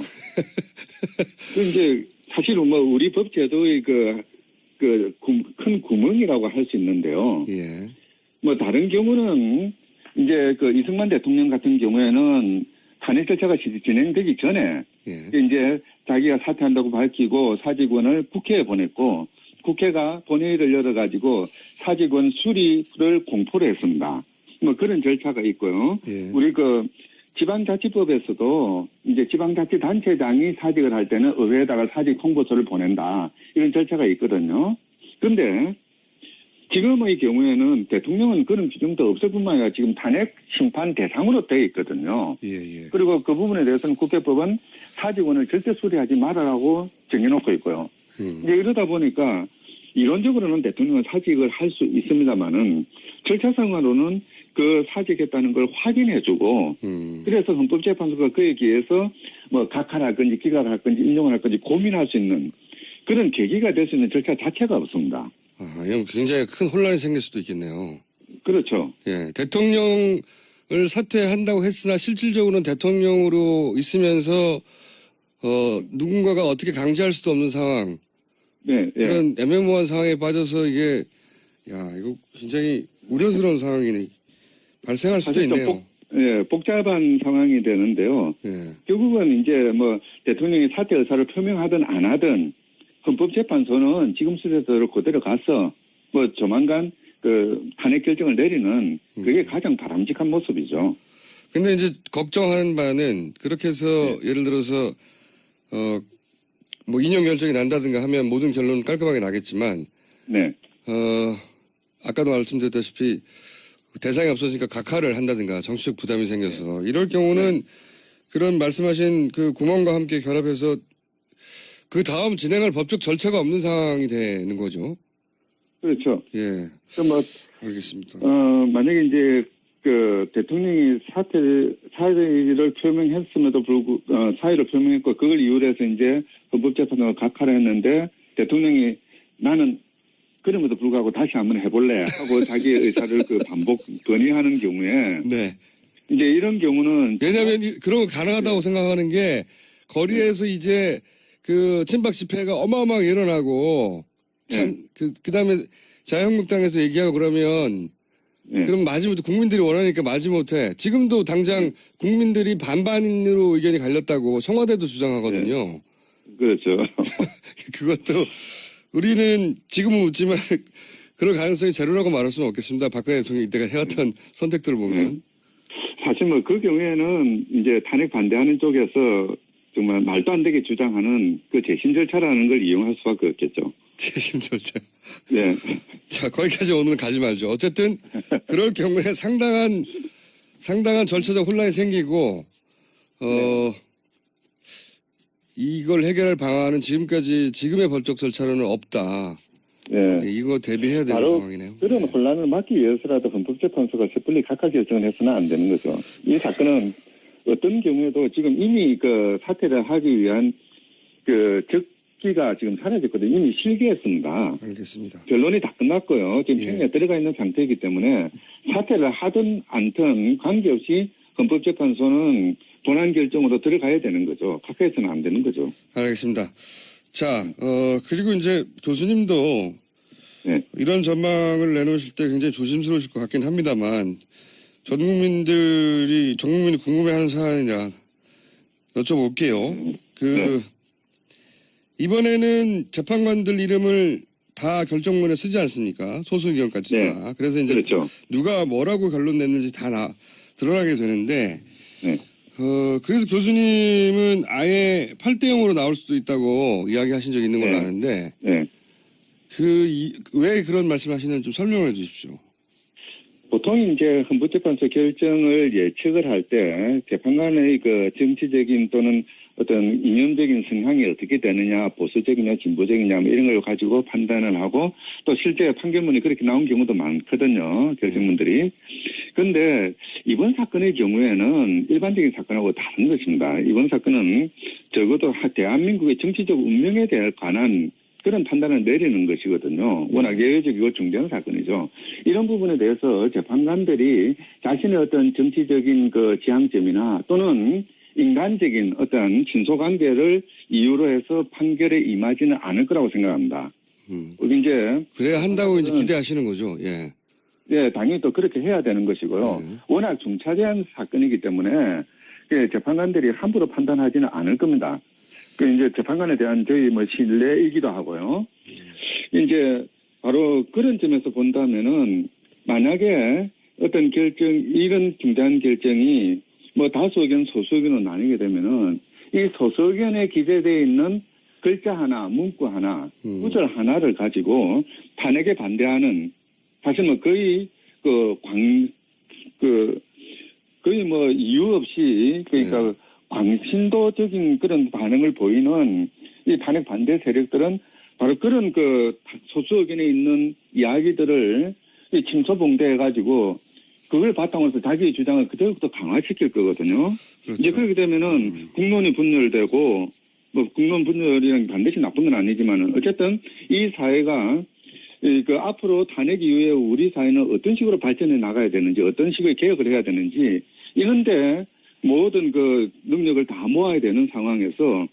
이제 사실은 뭐 우리 법 제도의 큰 구멍이라고 할 수 있는데요. 예. 뭐 다른 경우는 이제 그 이승만 대통령 같은 경우에는 탄핵 절차가 진행되기 전에 예. 이제 자기가 사퇴한다고 밝히고 사직원을 국회에 보냈고 국회가 본회의를 열어가지고 사직원 수리를 공포를 했습니다. 뭐 그런 절차가 있고요. 예. 우리 그 지방자치법에서도 이제 지방자치단체장이 사직을 할 때는 의회에다가 사직 통보서를 보낸다. 이런 절차가 있거든요. 그런데 지금의 경우에는 대통령은 그런 규정도 없을 뿐만 아니라 지금 탄핵 심판 대상으로 되어 있거든요. 예, 예. 그리고 그 부분에 대해서는 국회법은 사직원을 절대 수리하지 말아라고 정해놓고 있고요. 이제 이러다 보니까 이론적으로는 대통령은 사직을 할 수 있습니다만은 절차상으로는 그 사직했다는 걸 확인해주고 그래서 헌법재판소가 그에 기해서 뭐 각하할 건지 기각을 할 건지 인용을 할 건지 고민할 수 있는 그런 계기가 될 수 있는 절차 자체가 없습니다. 아, 이건 굉장히 큰 혼란이 생길 수도 있겠네요. 그렇죠. 예, 대통령을 사퇴한다고 했으나 실질적으로는 대통령으로 있으면서 누군가가 어떻게 강제할 수도 없는 상황, 네, 예. 이런 애매모호한 상황에 빠져서 이게 이거 굉장히 우려스러운 상황이 발생할 수도 사실 좀 있네요. 복잡한 상황이 되는데요. 예, 결국은 이제 뭐 대통령이 사퇴 의사를 표명하든 안 하든 헌법재판소는 지금 수준대로 그대로 가서 뭐 조만간 그 탄핵 결정을 내리는 그게 가장 바람직한 모습이죠. 근데 이제 걱정하는 바는 그렇게 해서 예를 들어서 뭐 인용 결정이 난다든가 하면 모든 결론은 깔끔하게 나겠지만 네. 아까도 말씀드렸다시피 대상이 없어지니까 각하를 한다든가 정치적 부담이 생겨서 이럴 경우는 그런 말씀하신 그 구멍과 함께 결합해서 그 다음 진행할 법적 절차가 없는 상황이 되는 거죠. 그렇죠. 예. 뭐 알겠습니다. 만약에 이제 그 대통령이 사의를 표명했음에도 불구하고 사의를 표명했고 그걸 이유로 해서 이제 헌법재판소가 각하를 했는데 대통령이 나는 그럼에도 불구하고 다시 한번 해볼래 하고 자기의 의사를 그 반복 건의하는 경우에 네. 이제 이런 경우는 왜냐하면 그런 거 가능하다고 생각하는 게 거리에서 이제 그 친박 집회가 어마어마하게 일어나고 참 그다음에 자유한국당에서 얘기하고 그러면 그럼 마지못해 국민들이 원하니까 마지못해 지금도 당장 국민들이 반반으로 의견이 갈렸다고 청와대도 주장하거든요. 그렇죠. 그것도 우리는 지금은 웃지만 그럴 가능성이 제로라고 말할 수는 없겠습니다. 박근혜 대통령이 이때가 해왔던 선택들을 보면. 사실 뭐 그 경우에는 이제 탄핵 반대하는 쪽에서 정말 말도 안 되게 주장하는 그 재심 절차라는 걸 이용할 수밖에 없겠죠. 재심 절차. 네. 자, 거기까지 오늘은 가지 말죠. 어쨌든 그럴 경우에 상당한 절차적 혼란이 생기고 이걸 해결할 방안은 지금의 법적 절차로는 없다. 네. 이거 대비해야 되는 상황이네요. 그런 혼란을 막기 위해서라도 헌법재판소가 섣불리 각하 결정을 해서는 안 되는 거죠. 이 사건은 어떤 경우에도 지금 이미 그 사퇴를 하기 위한 그 적기가 지금 사라졌거든요. 이미 실기했습니다. 알겠습니다. 결론이 다 끝났고요. 지금 예. 평에 들어가 있는 상태이기 때문에 사퇴를 하든 않든 관계없이 헌법재판소는 본안 결정으로 들어가야 되는 거죠. 각하해서는 안 되는 거죠. 알겠습니다. 자, 그리고 이제 교수님도 네. 이런 전망을 내놓으실 때 굉장히 조심스러우실 것 같긴 합니다만 전 국민이 궁금해하는 사안이라 여쭤볼게요. 이번에는 재판관들 이름을 다 결정문에 쓰지 않습니까? 소수 의견까지 다. 그래서 이제 그렇죠. 누가 뭐라고 결론 냈는지 다 드러나게 되는데 네. 그래서 교수님은 아예 8대0으로 나올 수도 있다고 이야기하신 적이 있는 걸로 아는데 네. 왜 그런 말씀하시는지 좀 설명해 주십시오. 보통 이제 헌법재판소 결정을 예측을 할 때 재판관의 그 정치적인 또는 어떤 이념적인 성향이 어떻게 되느냐, 보수적이냐, 진보적이냐 뭐 이런 걸 가지고 판단을 하고 또 실제 판결문이 그렇게 나온 경우도 많거든요. 결정문들이. 그런데 이번 사건의 경우에는 일반적인 사건하고 다른 것입니다. 이번 사건은 적어도 대한민국의 정치적 운명에 대해 관한 그런 판단을 내리는 것이거든요. 워낙 예외적이고 중대한 사건이죠. 이런 부분에 대해서 재판관들이 자신의 어떤 정치적인 그 지향점이나 또는 인간적인 어떤 친소관계를 이유로 해서 판결에 임하지는 않을 거라고 생각합니다. 이제 그래야 한다고 이제 기대하시는 거죠. 예. 네, 당연히 또 그렇게 해야 되는 것이고요. 워낙 중차대한 사건이기 때문에 재판관들이 함부로 판단하지는 않을 겁니다. 그 이제 재판관에 대한 저희 뭐 신뢰이기도 하고요. 이제 바로 그런 점에서 본다면은 만약에 어떤 결정, 이런 중대한 결정이 뭐 다수 의견, 소수 의견으로 나뉘게 되면은 이 소수 의견에 기재되어 있는 글자 하나, 문구 하나, 구절 하나를 가지고 탄핵에 반대하는 사실 뭐 거의 거의 뭐 이유 없이 그러니까 광신도적인 그런 반응을 보이는 이 탄핵 반대 세력들은 바로 그런 그 소수 의견에 있는 이야기들을 침소봉대해가지고 그걸 바탕으로 해서 자기의 주장을 그대로부터 강화시킬 거거든요. 그렇죠. 이제 그렇게 되면은 국론이 분열되고 뭐 국론 분열이랑 반드시 나쁜 건 아니지만은 어쨌든 이 사회가 그 앞으로 탄핵 이후에 우리 사회는 어떤 식으로 발전해 나가야 되는지 어떤 식의 개혁을 해야 되는지 이런데 모든 그 능력을 다 모아야 되는 상황에서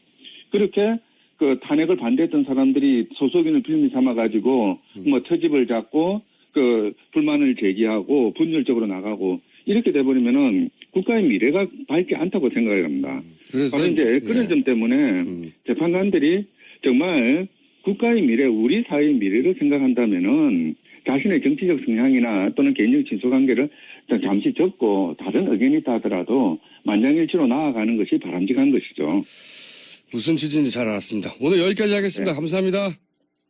그렇게 그 탄핵을 반대했던 사람들이 소속인을 빌미 삼아가지고 뭐 터집을 잡고 그 불만을 제기하고 분열적으로 나가고 이렇게 돼버리면은 국가의 미래가 밝지 않다고 생각을 합니다. 그래서 바로 이제 그런 점 때문에 재판관들이 정말 국가의 미래, 우리 사회의 미래를 생각한다면은 자신의 정치적 성향이나 또는 개인적 친소관계를 잠시 접고 다른 의견이 있다 하더라도 만장일치로 나아가는 것이 바람직한 것이죠. 무슨 취지인지 잘 알았습니다. 오늘 여기까지 하겠습니다. 네. 감사합니다.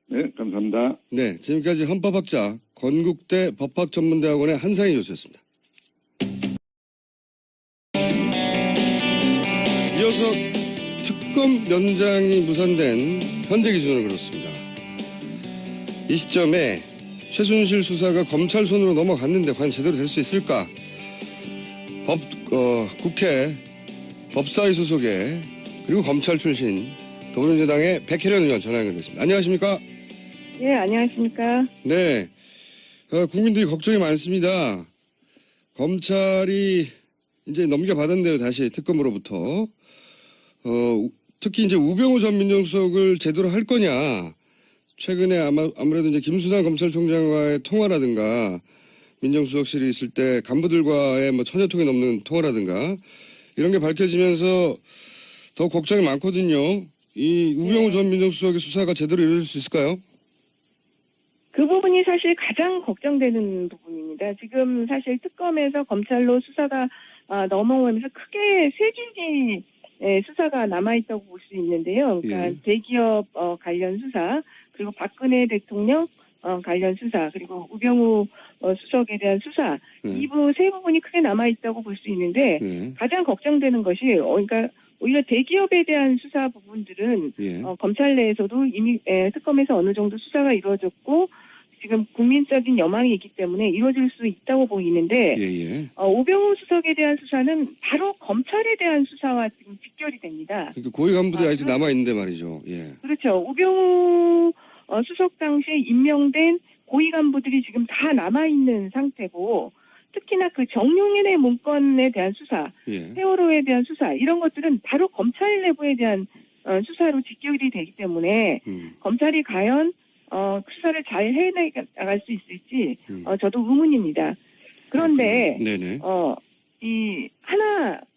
네, 감사합니다. 네, 지금까지 헌법학자 건국대 법학전문대학원의 한상희 교수였습니다. 이어서 특검 연장이 무산된 현재 기준으로 그렇습니다. 이 시점에 최순실 수사가 검찰 손으로 넘어갔는데 과연 제대로 될 수 있을까? 국회 법사위 소속의 그리고 검찰 출신 더불어민주당의 백혜련 의원 전화 연결됐습니다. 안녕하십니까? 네, 안녕하십니까? 네, 국민들이 걱정이 많습니다. 검찰이 이제 넘겨받았는데요, 다시 특검으로부터. 특히 이제 우병우 전 민정수석을 제대로 할 거냐. 최근에 아무래도 이제 김수남 검찰총장과의 통화라든가 민정수석실이 있을 때 간부들과의 뭐 1000여 통이 넘는 통화라든가 이런 게 밝혀지면서 더 걱정이 많거든요. 이 우병우 전 민정수석의 수사가 제대로 이루어질 수 있을까요? 그 부분이 사실 가장 걱정되는 부분입니다. 지금 사실 특검에서 검찰로 수사가 넘어오면서 크게 세 줄기 수사가 남아있다고 볼 수 있는데요. 그러니까 대기업 관련 수사, 그리고 박근혜 대통령 관련 수사, 그리고 우병우 수석에 대한 수사, 이 세 부분이 크게 남아있다고 볼 수 있는데 가장 걱정되는 것이 그러니까 오히려 대기업에 대한 수사 부분들은 검찰 내에서도 이미 특검에서 어느 정도 수사가 이루어졌고 지금 국민적인 여망이 있기 때문에 이루어질 수 있다고 보이는데 우병우 수석에 대한 수사는 바로 검찰에 대한 수사와 지금 직결이 됩니다. 그러니까 고위 간부들이 아직 남아있는데 말이죠. 예. 그렇죠. 우병우 수석 당시에 임명된 고위 간부들이 지금 다 남아있는 상태고 특히나 그 정용현의 문건에 대한 수사, 세월호에 대한 수사 이런 것들은 바로 검찰 내부에 대한 수사로 직결이 되기 때문에 검찰이 과연 수사를 잘 해나갈 수 있을지 저도 의문입니다. 그런데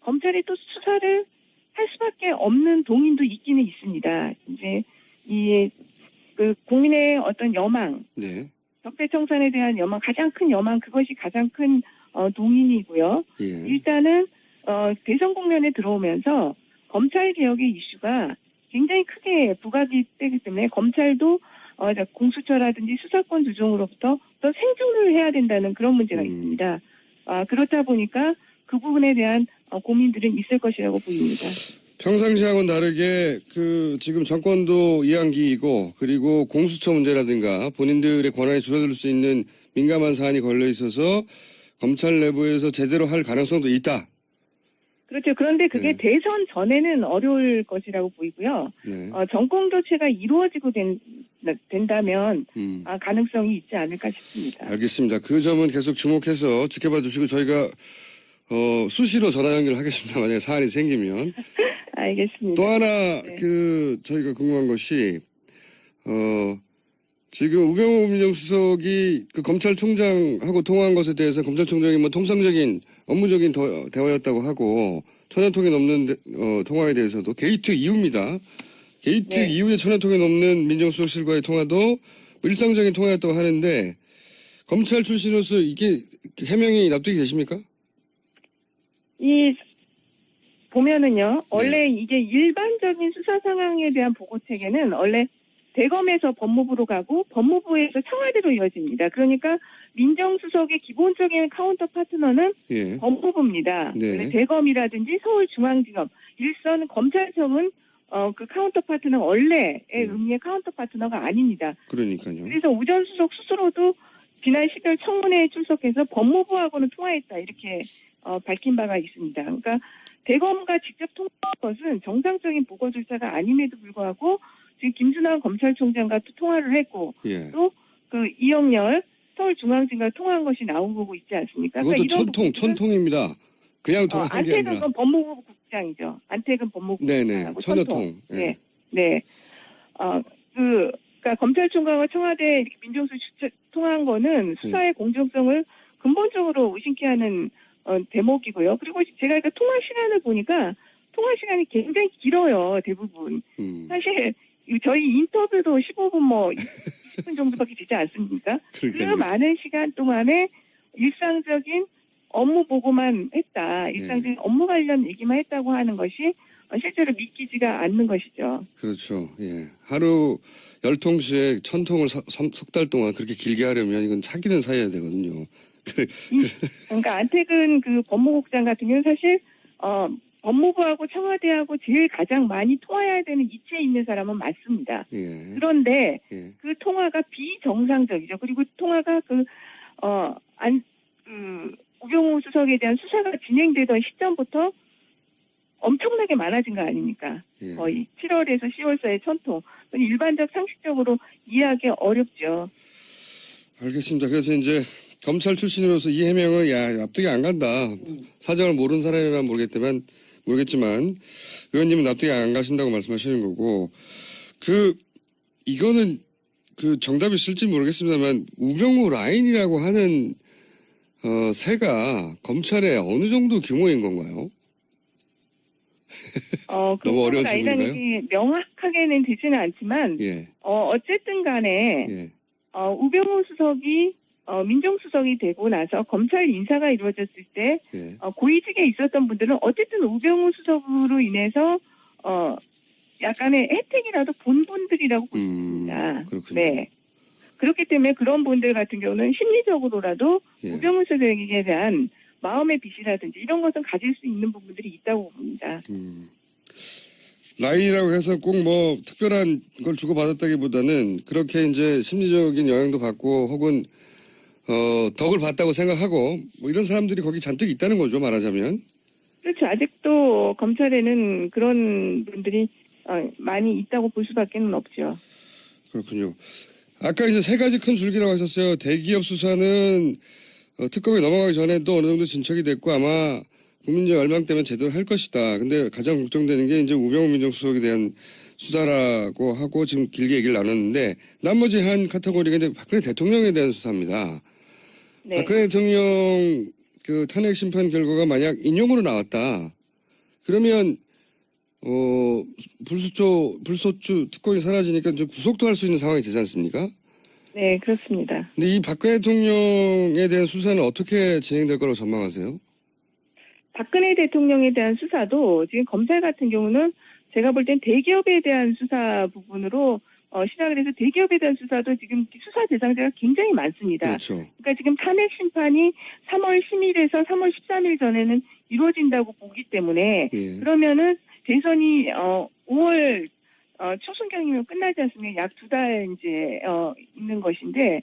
검찰이 또 수사를 할 수밖에 없는 동인도 있기는 있습니다. 이제 그 국민의 어떤 여망, 적폐청산에 대한 여망, 가장 큰 여망, 그것이 가장 큰 동인이고요. 일단은 대선 국면에 들어오면서 검찰 개혁의 이슈가 굉장히 크게 부각이 되기 때문에 검찰도 공수처라든지 수사권 조정으로부터 더 생존을 해야 된다는 그런 문제가 있습니다. 그렇다 보니까 그 부분에 대한 고민들은 있을 것이라고 보입니다. 평상시하고는 다르게 지금 정권도 이양기이고 그리고 공수처 문제라든가 본인들의 권한이 줄어들 수 있는 민감한 사안이 걸려 있어서 검찰 내부에서 제대로 할 가능성도 있다. 그렇죠. 그런데 그게 대선 전에는 어려울 것이라고 보이고요. 정권 교체가 이루어지고 된다면 가능성이 있지 않을까 싶습니다. 알겠습니다. 그 점은 계속 주목해서 지켜봐 주시고 저희가 수시로 전화 연결하겠습니다. 만약에 사안이 생기면. 알겠습니다. 또 하나 저희가 궁금한 것이 지금 우병우 민정수석이 그 검찰총장하고 통화한 것에 대해서 검찰총장이 뭐 통상적인 업무적인 대화였다고 하고 천여통이 넘는 통화에 대해서도 게이트 이후입니다. 게이트 네. 이후에 천여통이 넘는 민정수석실과의 통화도 일상적인 통화였다고 하는데 검찰 출신으로서 이게 해명이 납득이 되십니까? 보면은요, 네. 원래 이게 일반적인 수사 상황에 대한 보고 체계는 원래 대검에서 법무부로 가고 법무부에서 청와대로 이어집니다. 그러니까 민정수석의 기본적인 카운터 파트너는 예. 법무부입니다. 네. 원래 대검이라든지 서울중앙지검, 일선 검찰청은 그 카운터 파트너 원래의 의미의 카운터 파트너가 아닙니다. 그러니까요. 그래서 우전수석 스스로도 지난 10일 청문회에 출석해서 법무부하고는 통화했다 이렇게 밝힌 바가 있습니다. 그러니까 대검과 직접 통화한 것은 정상적인 보고 절차가 아님에도 불구하고 지금 김순환 검찰총장과 또 통화를 했고 예. 또 그 이영렬 서울중앙지검과 통화한 것이 나오고 있지 않습니까? 그것도 그러니까 이런 부분들은 천통입니다. 그냥 통화한 게 안태근 아니라. 건 법무부 국장이죠. 안태근 법무부 네네. 국장하고 천여통. 예. 네. 네. 그러니까 검찰총장과 청와대 이렇게 민정수석 통화한 거는 수사의 공정성을 근본적으로 의심케 하는 대목이고요. 그리고 제가 그 통화 시간을 보니까 통화 시간이 굉장히 길어요. 대부분. 사실 저희 인터뷰도 15분 20분 정도밖에 되지 않습니까? 그 그러니까요. 많은 시간 동안에 일상적인 업무 보고만 했다. 일상적인 업무 관련 얘기만 했다고 하는 것이 실제로 믿기지가 않는 것이죠. 그렇죠. 예. 하루 10통씩 1000통을 석 달 동안 그렇게 길게 하려면 이건 사귀는 사이여야 되거든요. 그러니까 안태근 그 법무국장 같은 경우는 사실 법무부하고 청와대하고 제일 가장 많이 통화해야 되는 이치에 있는 사람은 맞습니다. 예. 그런데 예. 그 통화가 비정상적이죠. 그리고 통화가 우병우 수석에 대한 수사가 진행되던 시점부터 엄청나게 많아진 거 아닙니까? 예. 거의 7월에서 10월 사이에 1000통. 일반적 상식적으로 이해하기 어렵죠. 알겠습니다. 그래서 이제 검찰 출신으로서 이 해명은 납득이 안 간다. 사정을 모르는 사람이면 모르겠지만 의원님은 납득이 안 가신다고 말씀하시는 거고 이거는 정답이 있을지 모르겠습니다만 우병우 라인이라고 하는 새가 검찰의 어느 정도 규모인 건가요? 너무 어려운 질문인가요? 명확하게는 되지는 않지만 예. 어쨌든 간에 예. 우병우 수석이 민정수석이 되고 나서 검찰 인사가 이루어졌을 때 예. 고위직에 있었던 분들은 어쨌든 우병우 수석으로 인해서 약간의 혜택이라도 본 분들이라고 볼 수 있습니다. 그렇군요. 네. 그렇기 때문에 그런 분들 같은 경우는 심리적으로라도 예. 우병우 수석에 대한 마음의 빚이라든지 이런 것은 가질 수 있는 부분들이 있다고 봅니다. 라인이라고 해서 꼭 특별한 걸 주고받았다기보다는 그렇게 이제 심리적인 영향도 받고 혹은 덕을 봤다고 생각하고 이런 사람들이 거기 잔뜩 있다는 거죠, 말하자면. 그렇죠. 아직도 검찰에는 그런 분들이 많이 있다고 볼 수밖에 없죠. 그렇군요. 아까 이제 세 가지 큰 줄기라고 하셨어요. 대기업 수사는 특검이 넘어가기 전에도 어느 정도 진척이 됐고 아마 국민적 열망 때문에 제대로 할 것이다. 근데 가장 걱정되는 게 이제 우병우 민정수석에 대한 수사라고 하고 지금 길게 얘기를 나눴는데 나머지 한 카테고리가 이제 박근혜 대통령에 대한 수사입니다. 네. 박근혜 대통령 탄핵 심판 결과가 만약 인용으로 나왔다. 그러면 불소추 특권이 사라지니까 이제 구속도 할 수 있는 상황이 되지 않습니까? 네, 그렇습니다. 근데 이 박근혜 대통령에 대한 수사는 어떻게 진행될 거라고 전망하세요? 박근혜 대통령에 대한 수사도 지금 검찰 같은 경우는 제가 볼 땐 대기업에 대한 수사 부분으로 시작을 해서 대기업에 대한 수사도 지금 수사 대상자가 굉장히 많습니다. 그렇죠. 그러니까 지금 탄핵 심판이 3월 10일에서 3월 13일 전에는 이루어진다고 보기 때문에 예. 그러면은 대선이 5월 초순경이면 끝나지 않습니까? 약 2달 이제 있는 것인데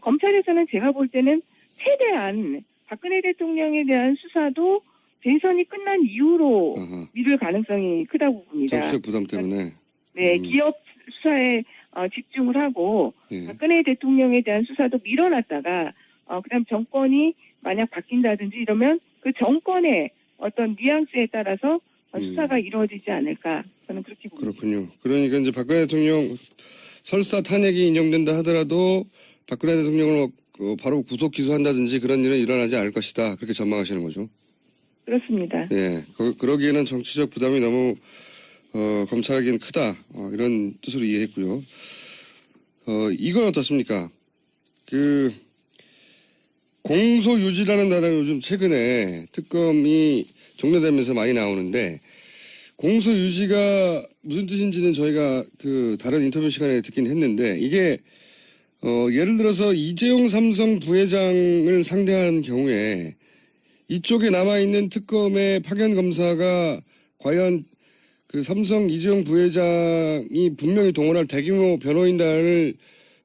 검찰에서는 제가 볼 때는 최대한 박근혜 대통령에 대한 수사도 대선이 끝난 이후로 미룰 가능성이 크다고 봅니다. 정치적 부담 때문에. 네, 기업 수사에 집중을 하고 예. 박근혜 대통령에 대한 수사도 밀어놨다가 그다음 정권이 만약 바뀐다든지 이러면 그 정권의 어떤 뉘앙스에 따라서 수사가 이루어지지 않을까 저는 그렇게 봅니다. 그렇군요. 그러니까 이제 박근혜 대통령 설사 탄핵이 인용된다 하더라도 박근혜 대통령을 바로 구속 기소한다든지 그런 일은 일어나지 않을 것이다. 그렇게 전망하시는 거죠. 그렇습니다. 예, 그러기에는 정치적 부담이 너무 검찰에게는 크다. 이런 뜻으로 이해했고요. 이건 어떻습니까? 그 공소유지라는 단어가 요즘 최근에 특검이 종료되면서 많이 나오는데 공소유지가 무슨 뜻인지는 저희가 그 다른 인터뷰 시간에 듣긴 했는데 이게 예를 들어서 이재용 삼성 부회장을 상대하는 경우에 이쪽에 남아있는 특검의 파견 검사가 과연 그 삼성 이재용 부회장이 분명히 동원할 대규모 변호인단을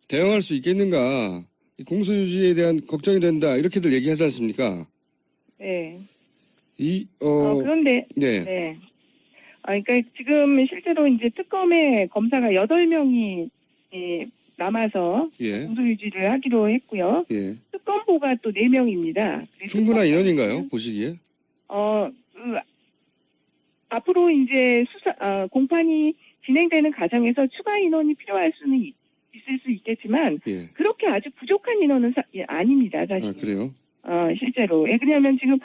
대응할 수 있겠는가. 공소유지에 대한 걱정이 된다. 이렇게들 얘기하지 않습니까? 네. 그런데. 네. 네. 그러니까 지금 실제로 이제 특검에 검사가 8명이 남아서 예. 공소유지를 하기로 했고요. 예. 특검보가 또 4명입니다. 충분한 인원인가요? 보시기에? 앞으로 이제 공판이 진행되는 과정에서 추가 인원이 필요할 수는 있을 수 있겠지만 예. 그렇게 아주 부족한 인원은 아닙니다. 사실. 그래요? 실제로. 그러냐면 지금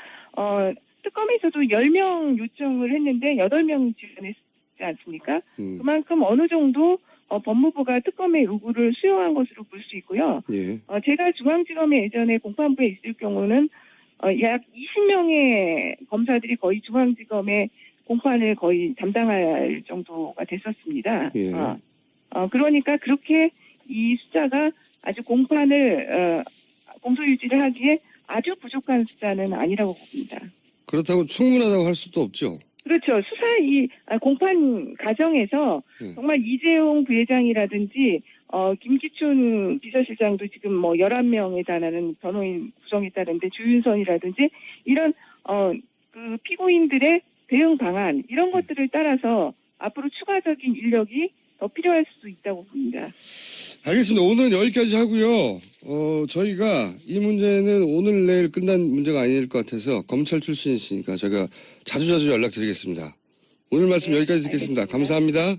특검에서도 10명 요청을 했는데 8명 지원했지 않습니까? 그만큼 어느 정도 법무부가 특검의 요구를 수용한 것으로 볼 수 있고요. 예. 제가 중앙지검에 예전에 공판부에 있을 경우는 약 20명의 검사들이 거의 중앙지검의 공판을 거의 담당할 정도가 됐었습니다. 예. 그러니까 그렇게 이 숫자가 아주 공판을 공소유지를 하기에 아주 부족한 숫자는 아니라고 봅니다. 그렇다고 충분하다고 할 수도 없죠. 그렇죠. 공판 과정에서 정말 이재용 부회장이라든지 김기춘 비서실장도 지금 뭐 11명에 달하는 변호인 구성했다는데 주윤선이라든지 이런 그 피고인들의 대응 방안 이런 것들을 따라서 앞으로 추가적인 인력이 더 필요할 수도 있다고 봅니다. 알겠습니다. 오늘은 여기까지 하고요. 저희가 이 문제는 오늘 내일 끝난 문제가 아닐 것 같아서 검찰 출신이시니까 제가 자주자주 연락드리겠습니다. 오늘 말씀 여기까지 듣겠습니다. 감사합니다.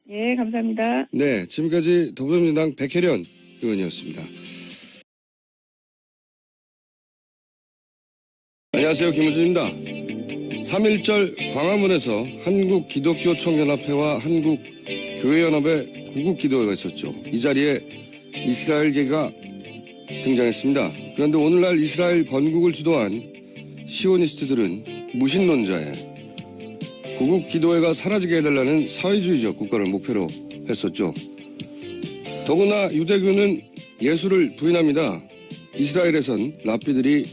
예, 감사합니다. 네, 지금까지 더불어민주당 백혜련 의원이었습니다. 안녕하세요. 김우준입니다. 3.1절 광화문에서 한국기독교총연합회와 한국교회연합의 구국기도회가 있었죠. 이 자리에 이스라엘계가 등장했습니다. 그런데 오늘날 이스라엘 건국을 주도한 시오니스트들은 무신론자에 구국기도회가 사라지게 해달라는 사회주의적 국가를 목표로 했었죠. 더구나 유대교는 예수를 부인합니다. 이스라엘에선 랍비들이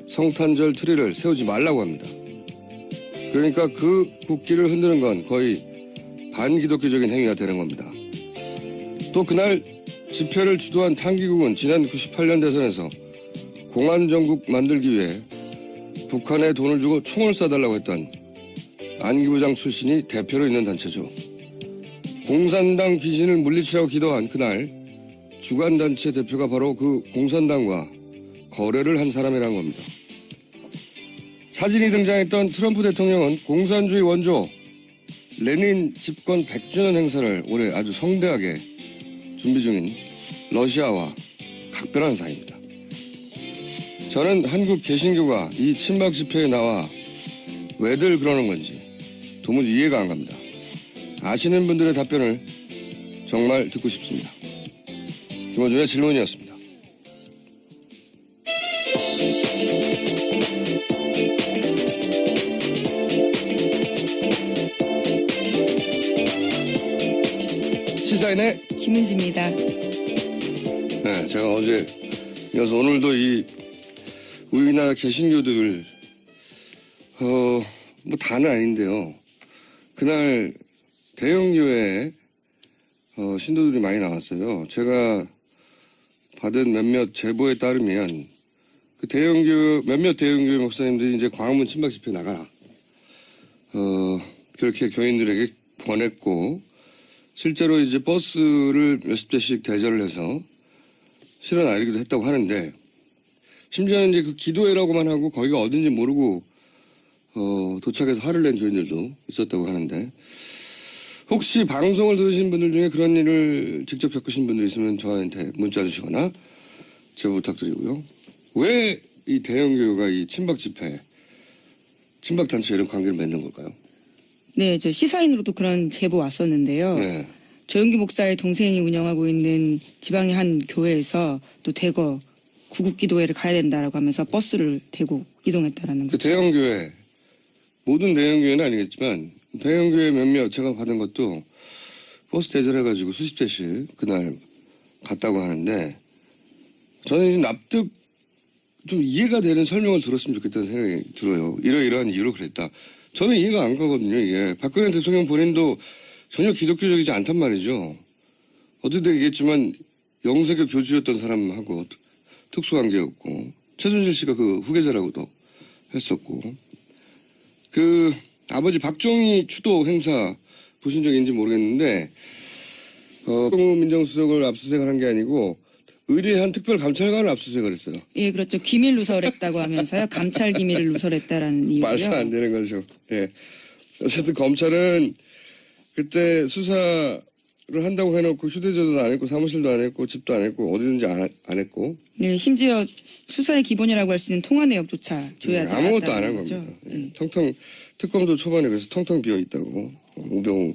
성탄절 트리를 세우지 말라고 합니다. 그러니까 그 국기를 흔드는 건 거의 반기독교적인 행위가 되는 겁니다. 또 그날 집회를 주도한 탄기국은 지난 98년 대선에서 공안정국 만들기 위해 북한에 돈을 주고 총을 쏴달라고 했던 안기부장 출신이 대표로 있는 단체죠. 공산당 귀신을 물리치라고 기도한 그날 주간단체 대표가 바로 그 공산당과 거래를 한 사람이라는 겁니다. 사진이 등장했던 트럼프 대통령은 공산주의 원조 레닌 집권 100주년 행사를 올해 아주 성대하게 준비 중인 러시아와 각별한 사이입니다. 저는 한국 개신교가 이 친박 집회에 나와 왜들 그러는 건지 도무지 이해가 안 갑니다. 아시는 분들의 답변을 정말 듣고 싶습니다. 김어준의 질문이었습니다. 시사인의 김은지입니다. 네, 제가 어제 이어서 오늘도 이 우리나라 개신교들 뭐 다는 아닌데요. 그날 대형교회에 신도들이 많이 나왔어요. 제가 받은 몇몇 제보에 따르면 그 몇몇 대형교회 목사님들이 이제 광화문 친박 집회 나가라. 그렇게 교인들에게 권했고 실제로 이제 버스를 몇십 대씩 대절을 해서 실어 나르기도 했다고 하는데 심지어는 이제 그 기도회라고만 하고 거기가 어딘지 모르고 도착해서 화를 낸 교인들도 있었다고 하는데 혹시 방송을 들으신 분들 중에 그런 일을 직접 겪으신 분들 있으면 저한테 문자 주시거나 제보 부탁드리고요. 왜 이 대형교회가 이 친박 집회에 친박단체 이런 관계를 맺는 걸까요? 네, 저 시사인으로도 그런 제보 왔었는데요. 네. 조영기 목사의 동생이 운영하고 있는 지방의 한 교회에서 또 대거 구국기도회를 가야 된다라고 하면서 버스를 대고 이동했다라는 그 거죠. 대형교회, 모든 대형교회는 아니겠지만 대형교회 몇몇 제가 받은 것도 버스 대절해가지고 수십 대씩 그날 갔다고 하는데 저는 이제 납득 좀 이해가 되는 설명을 들었으면 좋겠다는 생각이 들어요. 이러이러한 이유로 그랬다. 저는 이해가 안 가거든요. 이게 박근혜 대통령 본인도 전혀 기독교적이지 않단 말이죠. 어쨌든 얘기했지만 영세교 교주였던 사람하고 특수관계였고 최순실 씨가 그 후계자라고도 했었고 그 아버지 박정희 추도 행사 보신 적인지 모르겠는데 박정우 민정수석을 압수수색을 한 게 아니고 의뢰한 특별감찰관을 압수수색을 했어요. 예, 그렇죠. 기밀 누설했다고 하면서요. 감찰 기밀을 누설했다라는 이유고요. 말도 안 되는 거죠. 예. 어쨌든 검찰은 그때 수사를 한다고 해놓고 휴대전화도 안 했고 사무실도 안 했고 집도 안 했고 어디든지 안 했고 네, 심지어 수사의 기본이라고 할 수 있는 통화 내역조차 조회하지 않았다는 아무것도 안 한 거죠. 겁니다. 예. 텅텅 특검도 초반에 그래서 텅텅 비어 있다고 우병우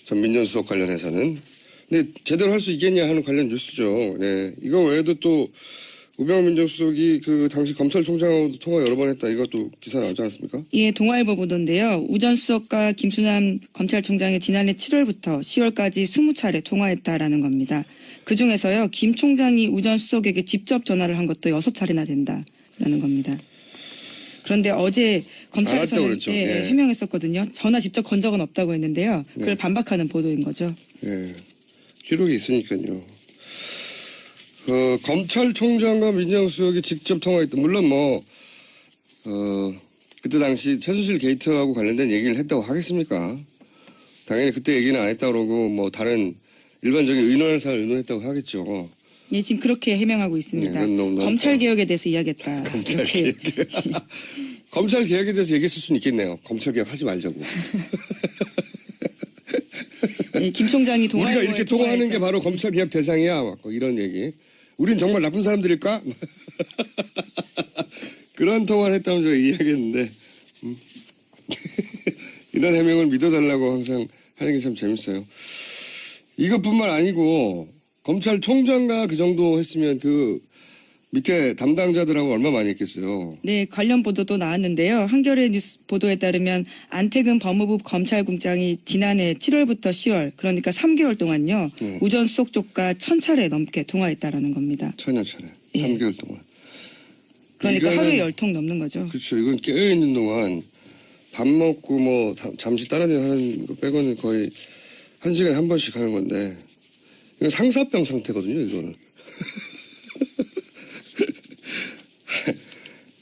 전 민정수석 관련해서는 근데 제대로 할 수 있겠냐 하는 관련 뉴스죠. 네. 이거 외에도 또 우병우 민정수석이 그 당시 검찰총장하고도 통화 여러 번 했다. 이것도 기사 나오지 않았습니까? 예, 동아일보 보도인데요. 우 전 수석과 김수남 검찰총장이 지난해 7월부터 10월까지 20차례 통화했다라는 겁니다. 그중에서요. 김 총장이 우 전 수석에게 직접 전화를 한 것도 6차례나 된다라는 겁니다. 그런데 어제 검찰에서는 그랬죠. 예, 예. 해명했었거든요. 전화 직접 건 적은 없다고 했는데요. 그걸 반박하는 보도인 거죠. 예. 기록이 있으니까요. 검찰총장과 민정수석이 직접 통화했다. 물론 그때 당시 최순실 게이트하고 관련된 얘기를 했다고 하겠습니까? 당연히 그때 얘기는 안 했다고 그러고 다른 일반적인 의논했다고 하겠죠. 예, 지금 그렇게 해명하고 있습니다. 네, 너무 검찰 개혁에 대해서 이야기했다. 검찰 이렇게. 개혁. 검찰 개혁에 대해서 얘기했을 수는 있겠네요. 검찰 개혁 하지 말자고. 예, 김 총장이 우리가 이렇게 통화하는 게 바로 검찰 개혁 대상이야. 막 이런 얘기. 우린 정말 나쁜 사람들일까? 그런 통화를 했다면서 이야기했는데 이런 해명을 믿어달라고 항상 하는 게 참 재밌어요. 이것뿐만 아니고 검찰총장과 그 정도 했으면 그 밑에 담당자들하고 얼마 많이 했겠어요. 네, 관련 보도도 나왔는데요. 한겨레 뉴스 보도에 따르면 안태근 법무부 검찰국장이 지난해 7월부터 10월, 그러니까 3개월 동안요. 우 전 수석 쪽과 1000차례 넘게 통화했다라는 겁니다. 천여 차례. 예. 3개월 동안. 그러니까 이거는- 하루에 10통 넘는 거죠. 그렇죠. 이건 깨어있는 동안 밥 먹고 잠시 다른 일 하는 거 빼고는 거의 1시간에 한 번씩 하는 건데 이건 상사병 상태거든요. 이거는.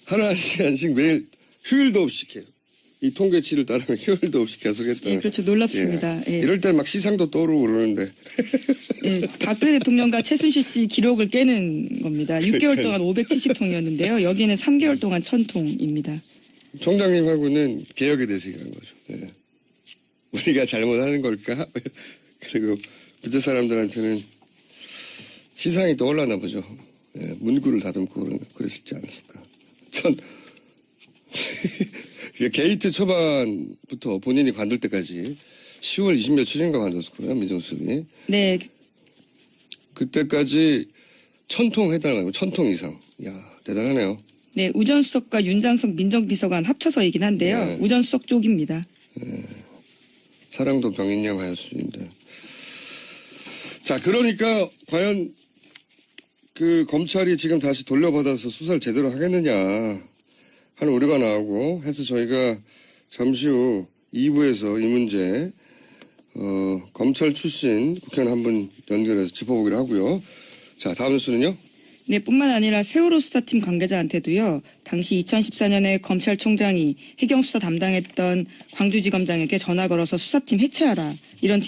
하루 1시간씩 매일 휴일도 없이 해요. 이 통계치를 따르면 휴일도 없이 계속 했다. 예, 그렇죠. 놀랍습니다. 예. 이럴 때 막 시상도 떠오르고 그러는데. 예, 박근혜 대통령과 최순실 씨 기록을 깨는 겁니다. 6개월 동안 570통이었는데요. 여기는 3개월 동안 1000통입니다. 총장님하고는 개혁에 대해서 얘기하는 거죠. 예. 우리가 잘못하는 걸까? 그리고 밑에 사람들한테는 시상이 떠올랐나 보죠. 예, 문구를 다듬고 그랬을지 않았을까. 이게 게이트 초반부터 본인이 관둘 때까지 10월 20며칠인가 관뒀을 거예요. 민정수석이. 네, 그때까지 1000통 해달라고 1000통 이상. 야 대단하네요. 네, 우 전 수석과 윤장석 민정비서관 합쳐서이긴 한데요. 네. 우 전 수석 쪽입니다. 사랑도 병인양 하였수인데. 자, 그러니까 과연 그 검찰이 지금 다시 돌려받아서 수사를 제대로 하겠느냐 하는 우려가 나오고 해서 저희가 잠시 후 2부에서 이 문제 검찰 출신 국회의원 한 분 연결해서 짚어보기로 하고요. 자, 다음 뉴스는요. 네, 뿐만 아니라 세월호 수사팀 관계자한테도요. 당시 2014년에 검찰총장이 해경수사 담당했던 광주지검장에게 전화 걸어서 수사팀 해체하라 이런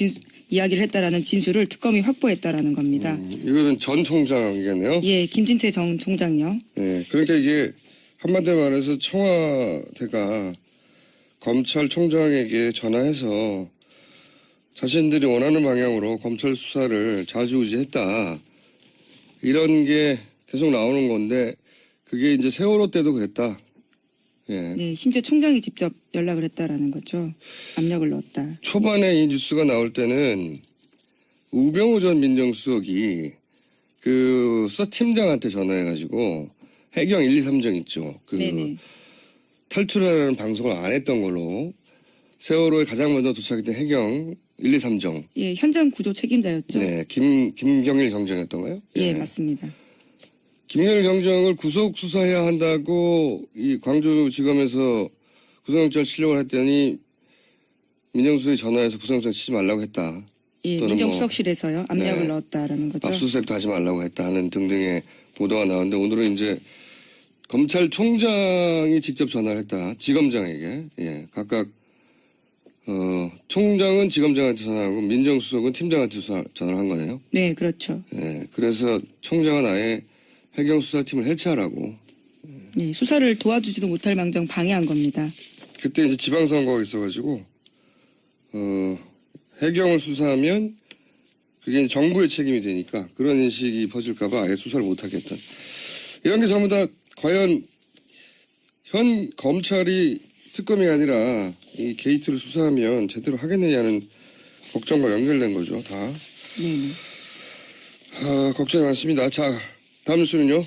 이야기를 했다라는 진술을 특검이 확보했다라는 겁니다. 이거는 전 총장이겠네요. 예, 김진태 전 총장요. 네, 그러니까 이게 한마디로 말해서 청와대가 검찰총장에게 전화해서 자신들이 원하는 방향으로 검찰 수사를 좌지우지했다. 이런 게 계속 나오는 건데 그게 이제 세월호 때도 그랬다. 예. 네, 심지어 총장이 직접 연락을 했다라는 거죠. 압력을 넣었다. 초반에 이 뉴스가 나올 때는 우병우 전 민정수석이 그 수사팀장한테 전화해가지고 해경 1, 2, 3정 있죠. 그 네네. 탈출하는 방송을 안 했던 걸로 세월호에 가장 먼저 도착했던 해경 1, 2, 3정. 예, 현장 구조 책임자였죠. 네, 김경일 경정이었던가요? 예, 맞습니다. 김경일 경정을 구속 수사해야 한다고 이 광주지검에서 구속영장 치려고 했더니 민정수석이 전화해서 구속영장 치지 말라고 했다. 예, 또는 민정수석실에서요. 압력을 네. 넣었다라는 거죠. 압수수색도 하지 말라고 했다 하는 등등의 보도가 나왔는데 오늘은 이제 검찰총장이 직접 전화를 했다. 지검장에게. 예, 각각 총장은 지검장한테 전화하고 민정수석은 팀장한테 전화를 한 거네요. 네, 그렇죠. 예, 그래서 총장은 아예 해경 수사팀을 해체하라고. 네, 수사를 도와주지도 못할 망정 방해한 겁니다. 그때 이제 지방선거가 있어가지고 해경을 수사하면 그게 이제 정부의 책임이 되니까 그런 인식이 퍼질까봐 아예 수사를 못하겠다. 이런 게 전부 다 과연 현 검찰이 특검이 아니라 이 게이트를 수사하면 제대로 하겠느냐는 걱정과 연결된 거죠, 다. 네. 걱정이 많습니다. 자, 다음 뉴스는요.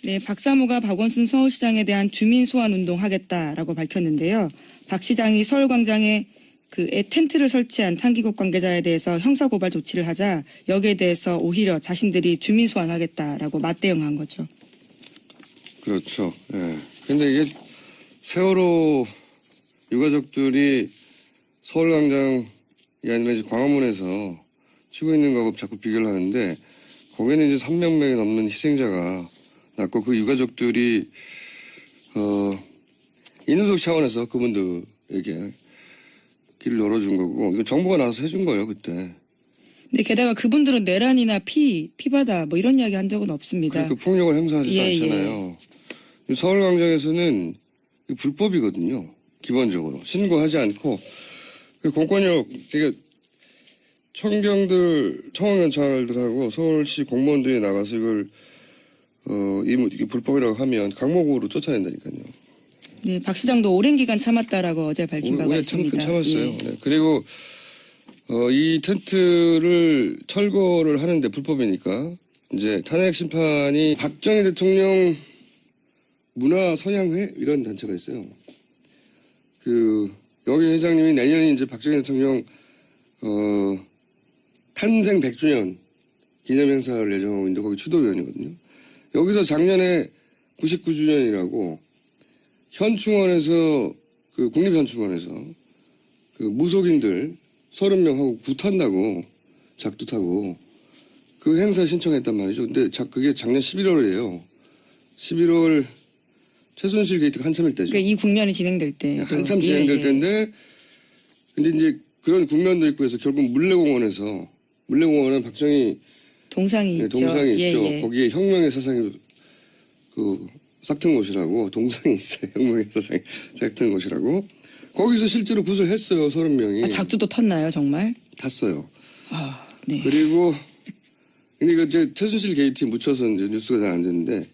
네, 박사모가 박원순 서울시장에 대한 주민 소환 운동 하겠다라고 밝혔는데요. 박 시장이 서울광장에 그에 텐트를 설치한 탄기국 관계자에 대해서 형사고발 조치를 하자 여기에 대해서 오히려 자신들이 주민 소환하겠다라고 맞대응한 거죠. 그렇죠. 예. 근데 이게 세월호 유가족들이 서울광장이 아니라 이제 광화문에서 치고 있는 거하고 자꾸 비교를 하는데 거기는 이제 300명이 넘는 희생자가 났고 그 유가족들이 인도적 차원에서 그분들에게 길을 열어준 거고 이거 정부가 나서서 해준 거예요 그때. 근데 게다가 그분들은 내란이나 피바다 뭐 이런 이야기 한 적은 없습니다. 그러니까 폭력을 행사하지도 예, 않잖아요. 서울광장에서는 불법이거든요. 기본적으로 신고하지 않고 공권력 그러니까 청원경찰들하고 서울시 공무원들이 나가서 이걸 이게 불법이라고 하면 강목으로 쫓아낸다니까요. 네, 박 시장도 오랜 기간 참았다라고 어제 밝힌 바가 있습니다. 참았어요. 예. 네. 그리고 이 텐트를 철거를 하는데 불법이니까 이제 탄핵 심판이 박정희 대통령 문화서양회 이런 단체가 있어요. 여기 회장님이 내년에 이제 박정희 대통령 탄생 100주년 기념 행사를 예정하고 있는데 거기 추도위원이거든요. 여기서 작년에 99주년이라고 현충원에서 국립현충원에서 무속인들 30명하고 굿한다고 작두 타고 그 행사 신청했단 말이죠. 근데 그게 작년 11월이에요. 11월 최순실 게이트가 한참일 때죠. 그러니까 이 국면이 진행될 때. 한참 진행될 때인데 근데 이제 그런 국면도 있고 해서 결국 물레공원은 박정희 동상이 있죠. 동상이 있죠. 예. 거기에 혁명의 사상이 삭튼 곳이라고 동상이 있어요. 혁명의 사상이 삭튼 곳이라고. 거기서 실제로 구슬했어요. 30명이. 작두도 탔나요, 정말? 탔어요. 네. 그리고 근데 이거 이제 최순실 게이트에 묻혀서 이제 뉴스가 잘 안 됐는데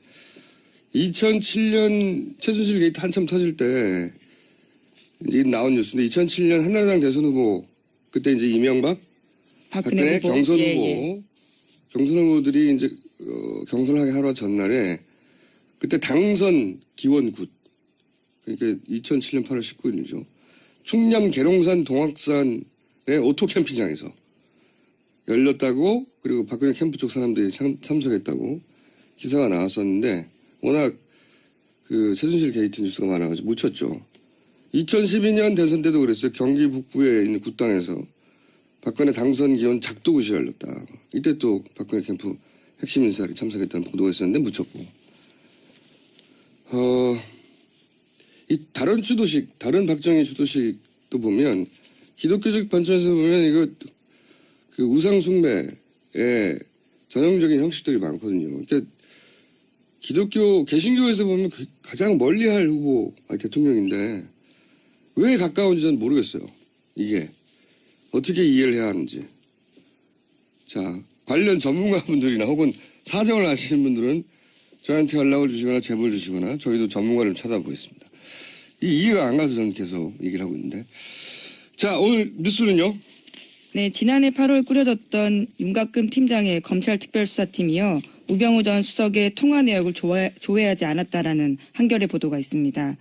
2007년 최순실 게이트 한참 터질 때 이제 나온 뉴스인데 2007년 한나라당 대선 후보 그때 이제 이명박, 박근혜 후보. 경선 예, 후보 예. 경선 후보들이 이제 경선하기 하루 전날에 그때 당선 기원굿 그러니까 2007년 8월 19일이죠. 충남 계룡산 동학산의 오토 캠핑장에서 열렸다고 그리고 박근혜 캠프 쪽 사람들이 참석했다고 기사가 나왔었는데 워낙 최순실 게이트 뉴스가 많아가지고 묻혔죠. 2012년 대선 때도 그랬어요. 경기 북부에 있는 굿당에서 박근혜 당선 기원 작두굿이 열렸다. 이때 또 박근혜 캠프 핵심 인사들이 참석했다는 보도가 있었는데 묻혔고. 이 다른 박정희 추도식도 보면 기독교적 관점에서 보면 이거 우상 숭배의 전형적인 형식들이 많거든요. 그러니까 개신교에서 보면 가장 멀리할 후보 대통령인데 왜 가까운지 저는 모르겠어요. 이게 어떻게 이해를 해야 하는지. 자, 관련 전문가분들이나 혹은 사정을 아시는 분들은 저한테 연락을 주시거나 제보를 주시거나 저희도 전문가를 찾아보겠습니다. 이해가 안 가서 저는 계속 얘기를 하고 있는데. 자, 오늘 뉴스는요? 네, 지난해 8월 꾸려졌던 윤곽금 팀장의 검찰 특별수사팀이요. 우병우 전 수석의 통화 내역을 조회하지 않았다라는 한겨레 보도가 있습니다.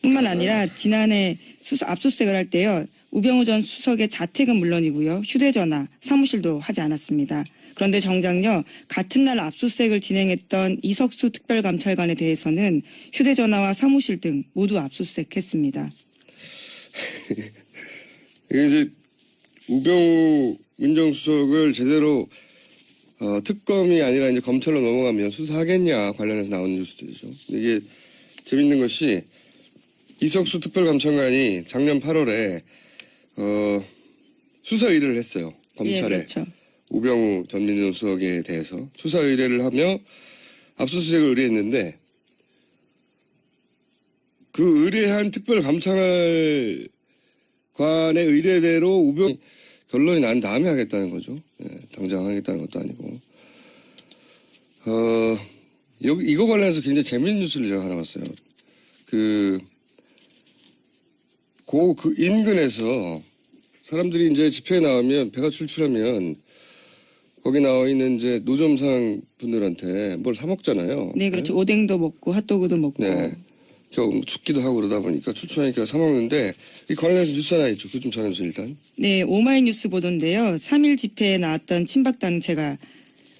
뿐만 아니라 지난해 압수수색을 할 때요. 우병우 전 수석의 자택은 물론이고요. 휴대전화, 사무실도 하지 않았습니다. 그런데 정작요. 같은 날 압수수색을 진행했던 이석수 특별감찰관에 대해서는 휴대전화와 사무실 등 모두 압수수색했습니다. 이게 이제 우병우 민정수석을 제대로 특검이 아니라 이제 검찰로 넘어가면 수사하겠냐 관련해서 나오는 뉴스들이죠. 이게 재밌는 것이 이석수 특별감찰관이 작년 8월에 수사 의뢰를 했어요. 검찰에. 예, 그렇죠. 우병우 전 민정수석에 대해서 수사 의뢰를 하며 압수수색을 의뢰했는데 그 의뢰한 특별감찰관의 의뢰대로 우병우 결론이 난 다음에 하겠다는 거죠. 예, 당장 하겠다는 것도 아니고. 이거 관련해서 굉장히 재밌는 뉴스를 제가 하나 봤어요. 그 인근에서 사람들이 이제 집회에 나오면, 배가 출출하면, 거기 나와 있는 이제 노점상 분들한테 뭘 사먹잖아요. 네, 그렇죠. 오뎅도 먹고 핫도그도 먹고. 네. 겨우 춥기도 하고 그러다 보니까 출출하니까 사먹는데, 이 관련해서 뉴스 하나 있죠. 그거 좀 전해주세요, 일단. 네, 오마이뉴스 보도인데요. 3일 집회에 나왔던 친박단체가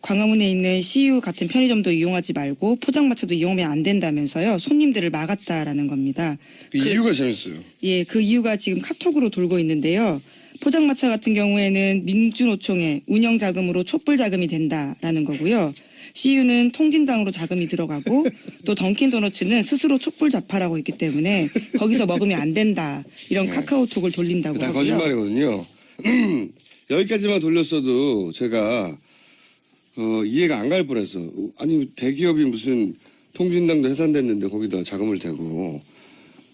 광화문에 있는 CU 같은 편의점도 이용하지 말고 포장마차도 이용하면 안 된다면서요. 손님들을 막았다라는 겁니다. 그 이유가 재밌어요. 예, 그 이유가 지금 카톡으로 돌고 있는데요. 포장마차 같은 경우에는 민주노총의 운영 자금으로 촛불 자금이 된다라는 거고요. CU는 통진당으로 자금이 들어가고 또 던킨도너츠는 스스로 촛불 자파라고 있기 때문에 거기서 먹으면 안 된다. 이런 카카오톡을 돌린다고 다 하고요. 거짓말이거든요. 여기까지만 돌렸어도 제가 이해가 안 갈 뻔했어. 아니 대기업이 무슨 통진당도 해산됐는데 거기다 자금을 대고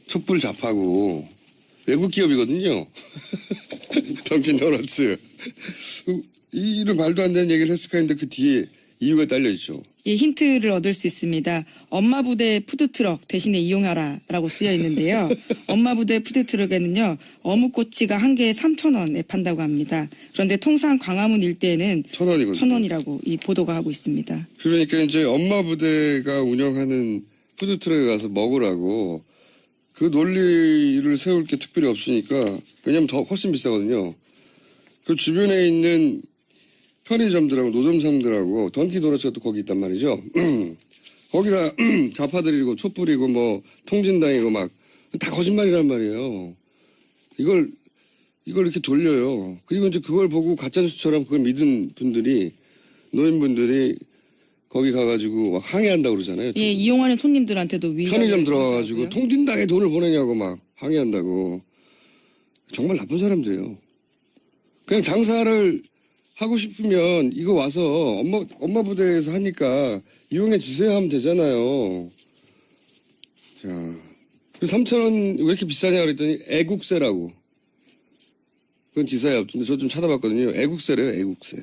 촛불 잡하고 외국 기업이거든요. 던킨도너츠. 이런 말도 안 되는 얘기를 했을까 했는데 그 뒤에 이유가 딸려있죠. 예, 힌트를 얻을 수 있습니다. 엄마 부대 푸드트럭 대신에 이용하라라고 쓰여 있는데요. 엄마 부대 푸드트럭에는요. 어묵꼬치가 한 개에 3,000원에 판다고 합니다. 그런데 통상 광화문 일대에는 1,000원이거든요. 1,000원이라고 이 보도가 하고 있습니다. 그러니까 이제 엄마 부대가 운영하는 푸드트럭에 가서 먹으라고 그 논리를 세울 게 특별히 없으니까 왜냐면 더 훨씬 비싸거든요. 그 주변에 있는 편의점들하고 노점상들하고 던킨도너츠가 또 거기 있단 말이죠. 거기다 좌파들이고 촛불이고 뭐 통진당이고 막 다 거짓말이란 말이에요. 이걸 이렇게 돌려요. 그리고 이제 그걸 보고 가짜뉴스처럼 그걸 믿은 분들이 노인분들이 거기 가가지고 막 항의한다고 그러잖아요. 예, 이용하는 손님들한테도 편의점 들어가가지고 통진당에 돈을 보내냐고 막 항의한다고. 정말 나쁜 사람들이에요. 그냥 장사를 하고 싶으면 이거 와서 엄마 부대에서 하니까 이용해 주세요 하면 되잖아요. 야, 3,000원 왜 이렇게 비싸냐 그랬더니 애국세라고. 그건 기사에 없던데 저 좀 찾아봤거든요. 애국세래요, 애국세.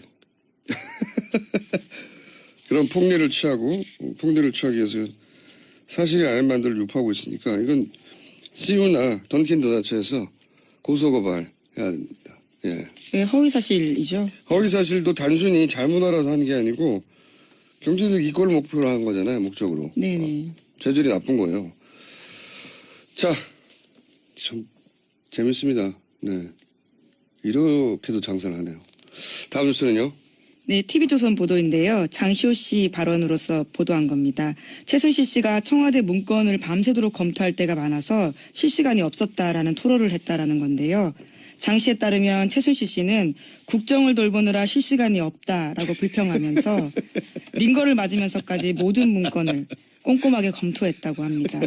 그런 폭리를 취하기 위해서 사실이 아닌 말들을 유포하고 있으니까 이건 CU나 던킨도너츠에서 고소고발 해야 됩니다. 예. 예, 허위사실이죠. 허위사실도 단순히 잘못 알아서 하는 게 아니고 경제적 이권을 목표로 한 거잖아요. 목적으로. 네네. 재질이 나쁜 거예요. 자, 참 재밌습니다. 네, 이렇게도 장사를 하네요. 다음 뉴스는요. 네, TV조선 보도인데요. 장시호 씨 발언으로서 보도한 겁니다. 최순실 씨가 청와대 문건을 밤새도록 검토할 때가 많아서 실시간이 없었다라는 토로를 했다라는 건데요. 장 씨에 따르면 최순실 씨는 국정을 돌보느라 실시간이 없다라고 불평하면서 링거를 맞으면서까지 모든 문건을 꼼꼼하게 검토했다고 합니다.